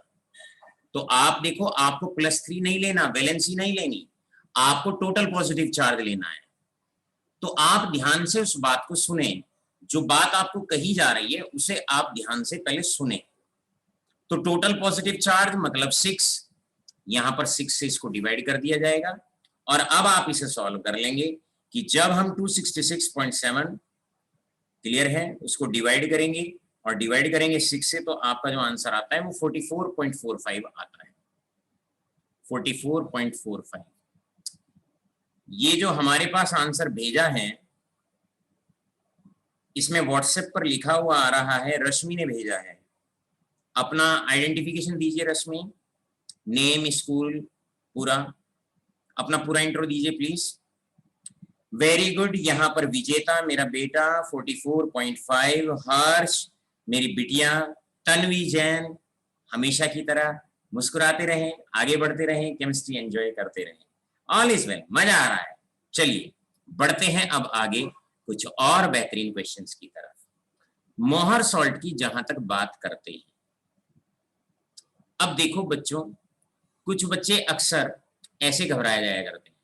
तो आप देखो, आपको +3 नहीं लेना, वैलेंसी नहीं लेनी, आपको टोटल पॉजिटिव चार्ज लेना है। तो आप ध्यान से उस बात को सुने, जो बात आपको कही जा रही है उसे आप ध्यान से पहले सुने। तो टोटल पॉजिटिव चार्ज मतलब 6, यहां पर 6 से इसको डिवाइड कर दिया जाएगा, और अब आप इसे सॉल्व कर लेंगे कि जब हम 266.7 क्लियर है उसको डिवाइड करेंगे, और डिवाइड करेंगे 6 से, तो आपका जो आंसर आता है वो 44.45 आता है, 44.45। ये जो हमारे पास आंसर भेजा है, इसमें व्हाट्सएप पर लिखा हुआ आ रहा है, रश्मि ने भेजा है। अपना आइडेंटिफिकेशन दीजिए रश्मि, नेम, स्कूल, पूरा अपना पूरा इंट्रो दीजिए प्लीज। वेरी गुड, यहाँ पर विजेता मेरा बेटा 44.5, हर्ष मेरी बिटिया, तन्वी जैन, हमेशा की तरह मुस्कुराते रहें, आगे बढ़ते रहें, केमिस्ट्री एंजॉय करते रहें, ऑल इज वेल, मजा आ रहा है। चलिए बढ़ते हैं अब आगे कुछ और बेहतरीन क्वेश्चंस की तरफ। मोहर सॉल्ट की जहां तक बात करते हैं, अब देखो बच्चों, कुछ बच्चे अक्सर ऐसे घबराया जाया करते हैं,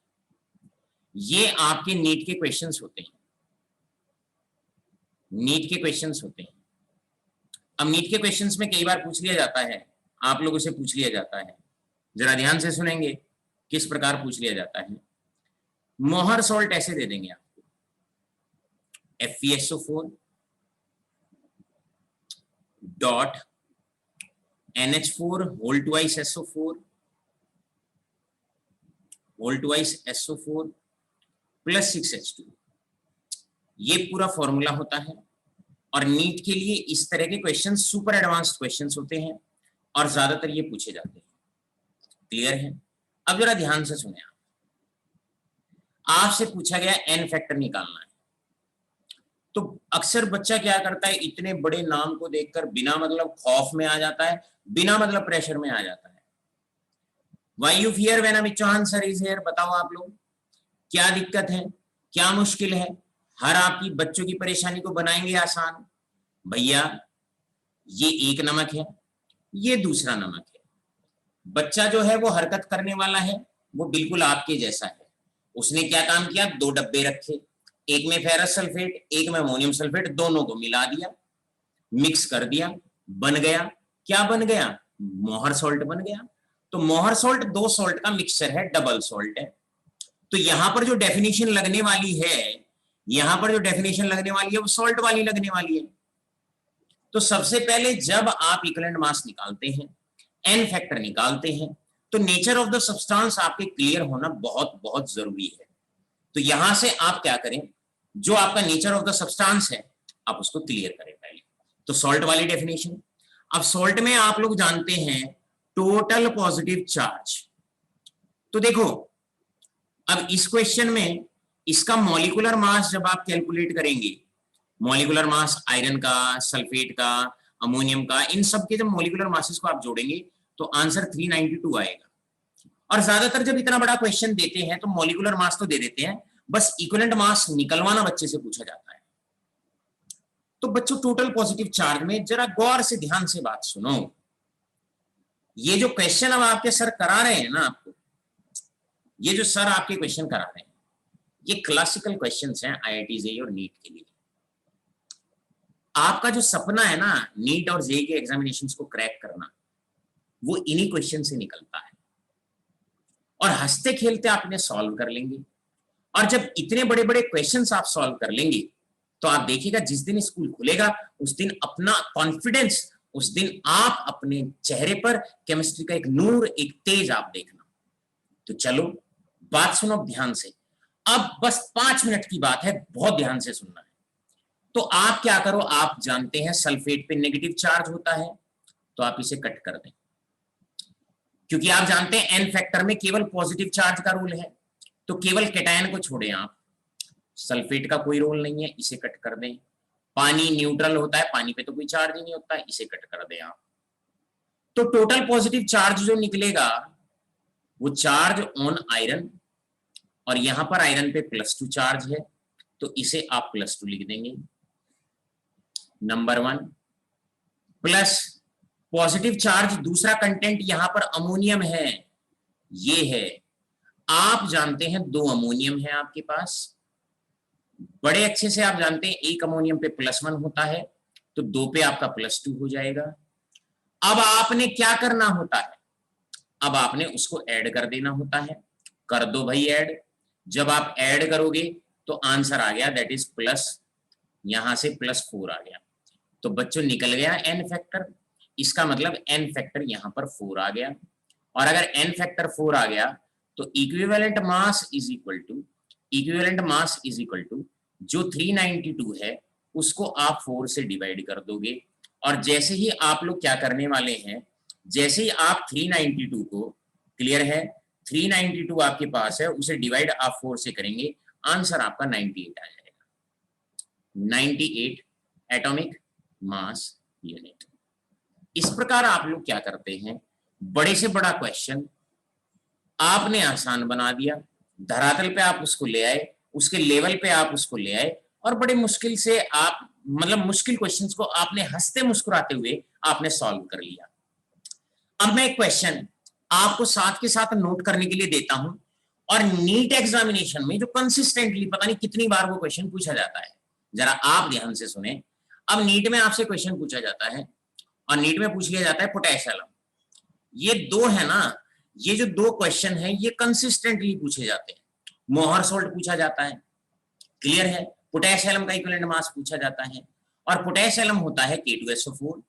ये आपके नीट के क्वेश्चंस होते हैं, नीट के क्वेश्चंस होते हैं। अब नीट के क्वेश्चंस में कई बार पूछ लिया जाता है, आप लोगों से पूछ लिया जाता है, जरा ध्यान से सुनेंगे किस प्रकार पूछ लिया जाता है। मोहर सॉल्ट ऐसे दे देंगे आपको, FeSO4 dot NH4 whole twice SO4 whole twice SO4 plus 6H2, ये पूरा फॉर्मूला होता है। और नीट के लिए इस तरह के क्वेश्चन सुपर एडवांस्ड क्वेश्चंस होते हैं, और ज्यादातर ये पूछे जाते हैं, क्लियर है? अब जरा ध्यान से सुने, आपसे पूछा गया n फैक्टर निकालना है, तो अक्सर बच्चा क्या करता है, इतने बड़े नाम को देखकर बिना मतलब खौफ में आ जाता है, बिना मतलब प्रेशर में आ जाता है। Why you fear when Amit Chauhan sir is here? बताओ आप लोग, क्या दिक्कत है, क्या मुश्किल है? हर आपकी बच्चों की परेशानी को बनाएंगे आसान। भैया ये एक नमक है, ये दूसरा नमक है, बच्चा जो है वो हरकत करने वाला है, वो बिल्कुल आपके जैसा है। उसने क्या काम किया, 2 डब्बे रखे, एक में फेरस सल्फेट, एक में अमोनियम सल्फेट, दोनों को मिला दिया, मिक्स कर दिया, बन गया, क्या बन गया, मोहर सॉल्ट बन गया। तो मोहर सॉल्ट 2 सॉल्ट का मिक्सचर है, डबल सॉल्ट है। तो यहां पर जो डेफिनेशन लगने वाली है, यहां पर जो डेफिनेशन लगने वाली है वो सॉल्ट वाली लगने वाली है। तो सबसे पहले जब आप इक्विवेलेंट मास निकालते हैं, n फैक्टर निकालते हैं, तो नेचर ऑफ द सब्सटेंस आपके क्लियर होना बहुत बहुत जरूरी है। तो यहां से आप क्या करें, जो आपका नेचर ऑफ द सब्सटेंस है आप उसको क्लियर करें पहले। तो सॉल्ट वाली डेफिनेशन, अब सॉल्ट में आप लोग जानते हैं टोटल पॉजिटिव चार्ज। तो देखो अब इस क्वेश्चन में इसका मॉलिक्यूलर मास जब आप कैलकुलेट करेंगे, मॉलिक्यूलर मास आयरन का, सल्फेट का, अमोनियम का, इन सब के जब मॉलिक्यूलर मासेस को आप जोड़ेंगे तो आंसर 392 आएगा। और ज्यादातर जब इतना बड़ा क्वेश्चन देते हैं तो मॉलिक्यूलर मास तो दे देते हैं, बस इक्विवेलेंट मास निकलवाना बच्चे से पूछा जाता है। तो बच्चों टोटल पॉजिटिव चार्ज में जरा गौर से ध्यान से बात सुनो। ये जो क्वेश्चन अब आपके सर करा रहे हैं ना आपको, ये जो सर आपके क्वेश्चन करा रहे हैं ये क्लासिकल क्वेश्चंस हैं आईआईटी जेईई और नीट के लिए। आपका जो सपना है ना नीट और जेईई के एग्जामिनेशंस को क्रैक करना, वो इन्हीं क्वेश्चन से निकलता है। और हंसते खेलते आप इन्हें सॉल्व कर लेंगे, और जब इतने बड़े बड़े क्वेश्चंस आप सॉल्व कर लेंगे तो आप देखिएगा जिस दिन स्कूल खुलेगा उस दिन अपना कॉन्फिडेंस, उस दिन आप अपने चेहरे पर केमिस्ट्री का एक नूर, एक तेज आप देखना। तो चलो बात सुनो ध्यान से, अब बस 5 मिनट की बात है, बहुत ध्यान से सुनना है। तो आप क्या करो, आप जानते हैं सल्फेट पे नेगेटिव चार्ज होता है, तो आप इसे कट कर दें, क्योंकि आप जानते हैं एन फैक्टर में केवल पॉजिटिव चार्ज का रोल है, तो केवल कैटायन को छोड़ें आप, सल्फेट का कोई रोल नहीं है, इसे कट कर दें। पानी न्यूट्रल होता है, पानी पे तो कोई चार्ज ही नहीं होता, इसे कट कर दें आप। तो टोटल पॉजिटिव चार्ज जो निकलेगा वो चार्ज ऑन आयरन, और यहां पर आयरन पे +2 चार्ज है तो इसे आप +2 लिख देंगे, नंबर 1। प्लस पॉजिटिव चार्ज दूसरा कंटेंट यहां पर अमोनियम है, ये है, आप जानते हैं 2 अमोनियम है आपके पास, बड़े अच्छे से आप जानते हैं एक अमोनियम पे +1 होता है तो 2 पे आपका +2 हो जाएगा। अब आपने क्या करना होता है, अब आपने उसको ऐड कर देना होता है, कर दो भाई ऐड। जब आप ऐड करोगे तो आंसर आ गया, दैट इज प्लस, यहां से +4 आ गया। तो बच्चों निकल गया एन फैक्टर, इसका मतलब एन फैक्टर यहां पर 4 आ गया। और अगर एन फैक्टर 4 आ गया तो equivalent mass is equal to, equivalent mass is equal to जो 392 है उसको आप 4 से डिवाइड कर दोगे। और जैसे ही आप लोग क्या करने वाले हैं, जैसे ही आप 392 को, क्लियर है, 392 आपके पास है, उसे डिवाइड आप 4 से करेंगे, आंसर आपका 98 आ जाएगा, 98 एटॉमिक मास यूनिट। इस प्रकार आप लोग क्या करते हैं, बड़े से बड़ा क्वेश्चन आपने आसान बना दिया, धरातल पे आप उसको ले आए, उसके लेवल पे आप उसको ले आए, और बड़े मुश्किल से आप, मतलब मुश्किल क्वेश्चंस को आपने हंसते मुस्कुराते हुए आपने सॉल्व कर लिया। अब मैं एक क्वेश्चन आपको साथ के साथ नोट करने के लिए देता हूं, और नीट एग्जामिनेशन में जो कंसिस्टेंटली पता नहीं कितनी बार वो क्वेश्चन पूछा जाता है, जरा आप ध्यान से सुने। अब नीट में आपसे क्वेश्चन पूछा जाता है, और नीट में पूछ लिया जाता है पोटेशियम एलम, ये 2 है ना, ये जो 2 क्वेश्चन है ये कंसिस्टेंटली पूछे जाते हैं। मोहर सोल्ट पूछा जाता है, क्लियर है, पोटेशियम एलम का इक्विवेलेंट मास पूछा जाता है, और पोटेशियम एलम होता है K2SO4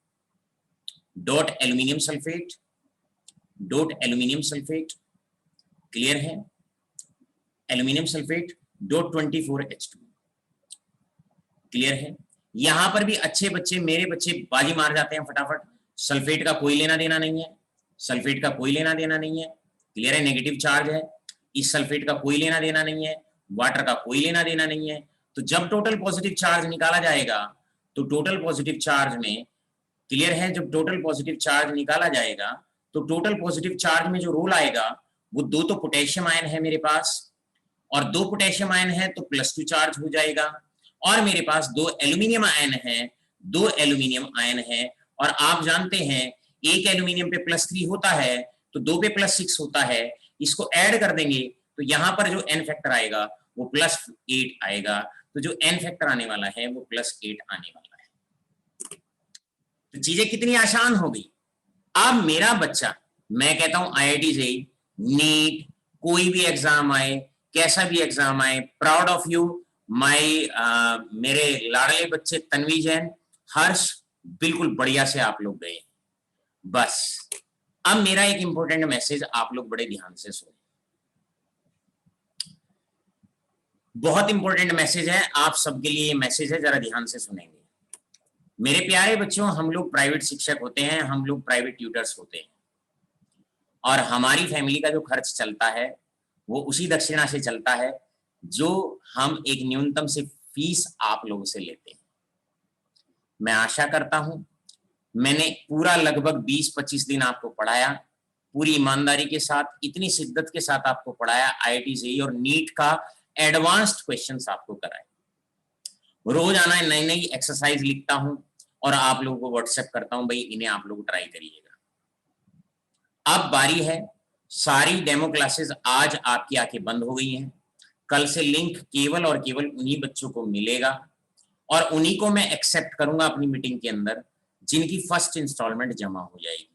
dot aluminium sulphate, dot aluminium sulphate, clear है, aluminium sulphate dot 24H2, clear है। यहां पर भी अच्छे बच्चे, मेरे बच्चे बाजी मार जाते हैं फटाफट, सल्फेट का कोई लेना देना नहीं है, सल्फेट का कोई लेना देना नहीं है, क्लियर है, नेगेटिव चार्ज है, इस सल्फेट का कोई लेना देना नहीं है, वाटर का कोई लेना देना नहीं है। तो जब टोटल पॉजिटिव चार्ज निकाला जाएगा तो टोटल पॉजिटिव चार्ज में, क्लियर है, जब टोटल पॉजिटिव चार्ज निकाला जाएगा तो टोटल पॉजिटिव चार्ज में जो रोल आएगा वो 2 तो पोटेशियम आयन है मेरे पास, और 2 पोटेशियम आयन है तो +2 चार्ज हो जाएगा, और मेरे पास 2 एल्यूमिनियम आयन है, 2 एल्यूमिनियम आयन है, और आप जानते हैं एक एल्यूमिनियम पे +3 होता है तो 2 पे +6 होता है, इसको ऐड कर देंगे तो यहां पर जो एन फैक्टर आएगा वो +8 आएगा, तो जो एन फैक्टर आने वाला है वो +8 आने वाला है। तो चीजें कितनी आसान हो गई। अब मेरा बच्चा, मैं कहता हूं आईआईटी जेईई, नीट, कोई भी एग्जाम आए, कैसा भी एग्जाम आए, प्राउड ऑफ यू माई, मेरे लाडले बच्चे तन्वी जैन, हर्ष, बिल्कुल बढ़िया से आप लोग गए। बस अब मेरा एक इंपॉर्टेंट मैसेज आप लोग बड़े ध्यान से सुने, बहुत इंपॉर्टेंट मैसेज है आप सबके लिए, मैसेज है, जरा ध्यान से सुनेंगे। मेरे प्यारे बच्चों, हम लोग प्राइवेट शिक्षक होते हैं, हम लोग प्राइवेट ट्यूटर्स होते हैं, और हमारी फैमिली का जो खर्च चलता है वो उसी दक्षिणा से चलता है जो हम एक न्यूनतम से फीस आप लोगों से लेते हैं। मैं आशा करता हूं मैंने पूरा लगभग 20-25 दिन आपको पढ़ाया, पूरी ईमानदारी के साथ, इतनी शिद्दत के साथ आपको पढ़ाया, IIT जेईई और नीट का एडवांस्ड क्वेश्चंस आपको कराए। रोज आना नई नई एक्सरसाइज लिखता हूं और आप लोगों को व्हाट्सएप करता हूं, भाई इन्हें आप लोग ट्राई करिएगा। अब बारी है, सारी डेमो क्लासेस आज आपकी आंखें बंद हो गई हैं, कल से लिंक केवल और केवल उन्हीं बच्चों को मिलेगा और उन्हीं को मैं एक्सेप्ट करूंगा अपनी मीटिंग के अंदर जिनकी फर्स्ट इंस्टॉलमेंट जमा हो जाएगी।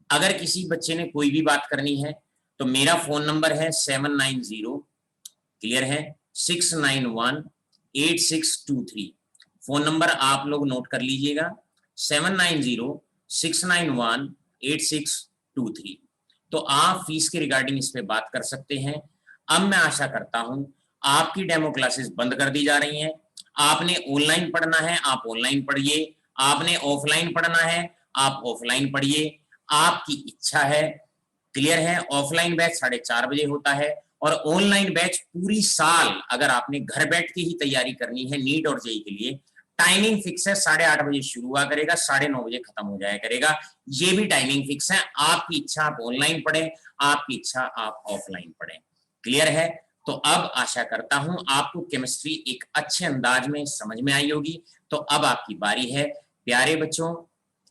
अगर किसी बच्चे ने कोई भी बात करनी है तो मेरा फोन नंबर है 790, क्लियर है, 691-8623। फोन नंबर आप लोग नोट कर लीजिएगा, 790-691-8623। तो आप फीस के रिगार्डिंग इस पे बात कर सकते हैं। अब मैं आशा करता हूं आपकी डेमो क्लासेस बंद कर दी जा रही हैं। आपने ऑनलाइन पढ़ना है आप ऑनलाइन पढ़िए, आपने ऑफलाइन पढ़ना है आप ऑफलाइन पढ़िए, आपकी इच्छा है, क्लियर है। ऑफलाइन बैच 4:30 बजे होता है और ऑनलाइन बैच पूरी साल अगर आपने घर बैठ के ही तैयारी करनी है नीट और जेईई के लिए, टाइमिंग फिक्स है, 8:30 बजे शुरू हुआ करेगा, 9:30 बजे खत्म हो जाया करेगा, ये भी टाइमिंग फिक्स है। आपकी इच्छा आप ऑनलाइन पढ़ें, आपकी इच्छा आप ऑफलाइन पढ़ें, क्लियर है। तो अब आशा करता हूं आपको केमिस्ट्री एक अच्छे अंदाज में समझ में आई होगी। तो अब आपकी बारी है प्यारे बच्चों,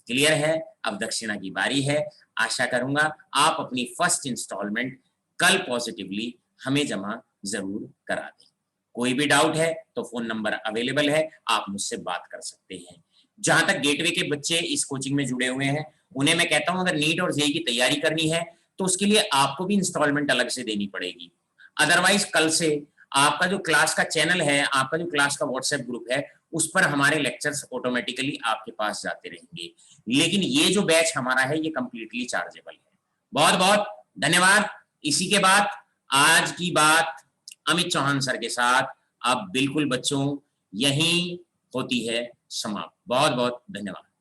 क्लियर है, अब दक्षिणा की बारी है। आशा करूंगा आप अपनी फर्स्ट इंस्टॉलमेंट कल पॉजिटिवली हमें जमा जरूर करा दें। कोई भी डाउट है तो फोन नंबर अवेलेबल है, आप मुझसे बात कर सकते हैं। जहां तक गेटवे के बच्चे इस कोचिंग में जुड़े हुए हैं उन्हें मैं कहता हूं अगर नीट और जेईई की तैयारी करनी है तो उसके लिए आपको भी इंस्टॉलमेंट अलग से देनी पड़ेगी। अदरवाइज कल से आपका जो क्लास का चैनल है, आपका जो क्लास का व्हाट्सएप ग्रुप है, उस पर हमारे लेक्चर्स ऑटोमेटिकली आपके पास जाते रहेंगे। लेकिन ये जो बैच हमारा है ये कंप्लीटली चार्जेबल है। बहुत बहुत धन्यवाद। इसी के बाद आज की बात अमित चौहान सर के साथ अब बिल्कुल बच्चों यहीं होती है समाप्त। बहुत बहुत धन्यवाद।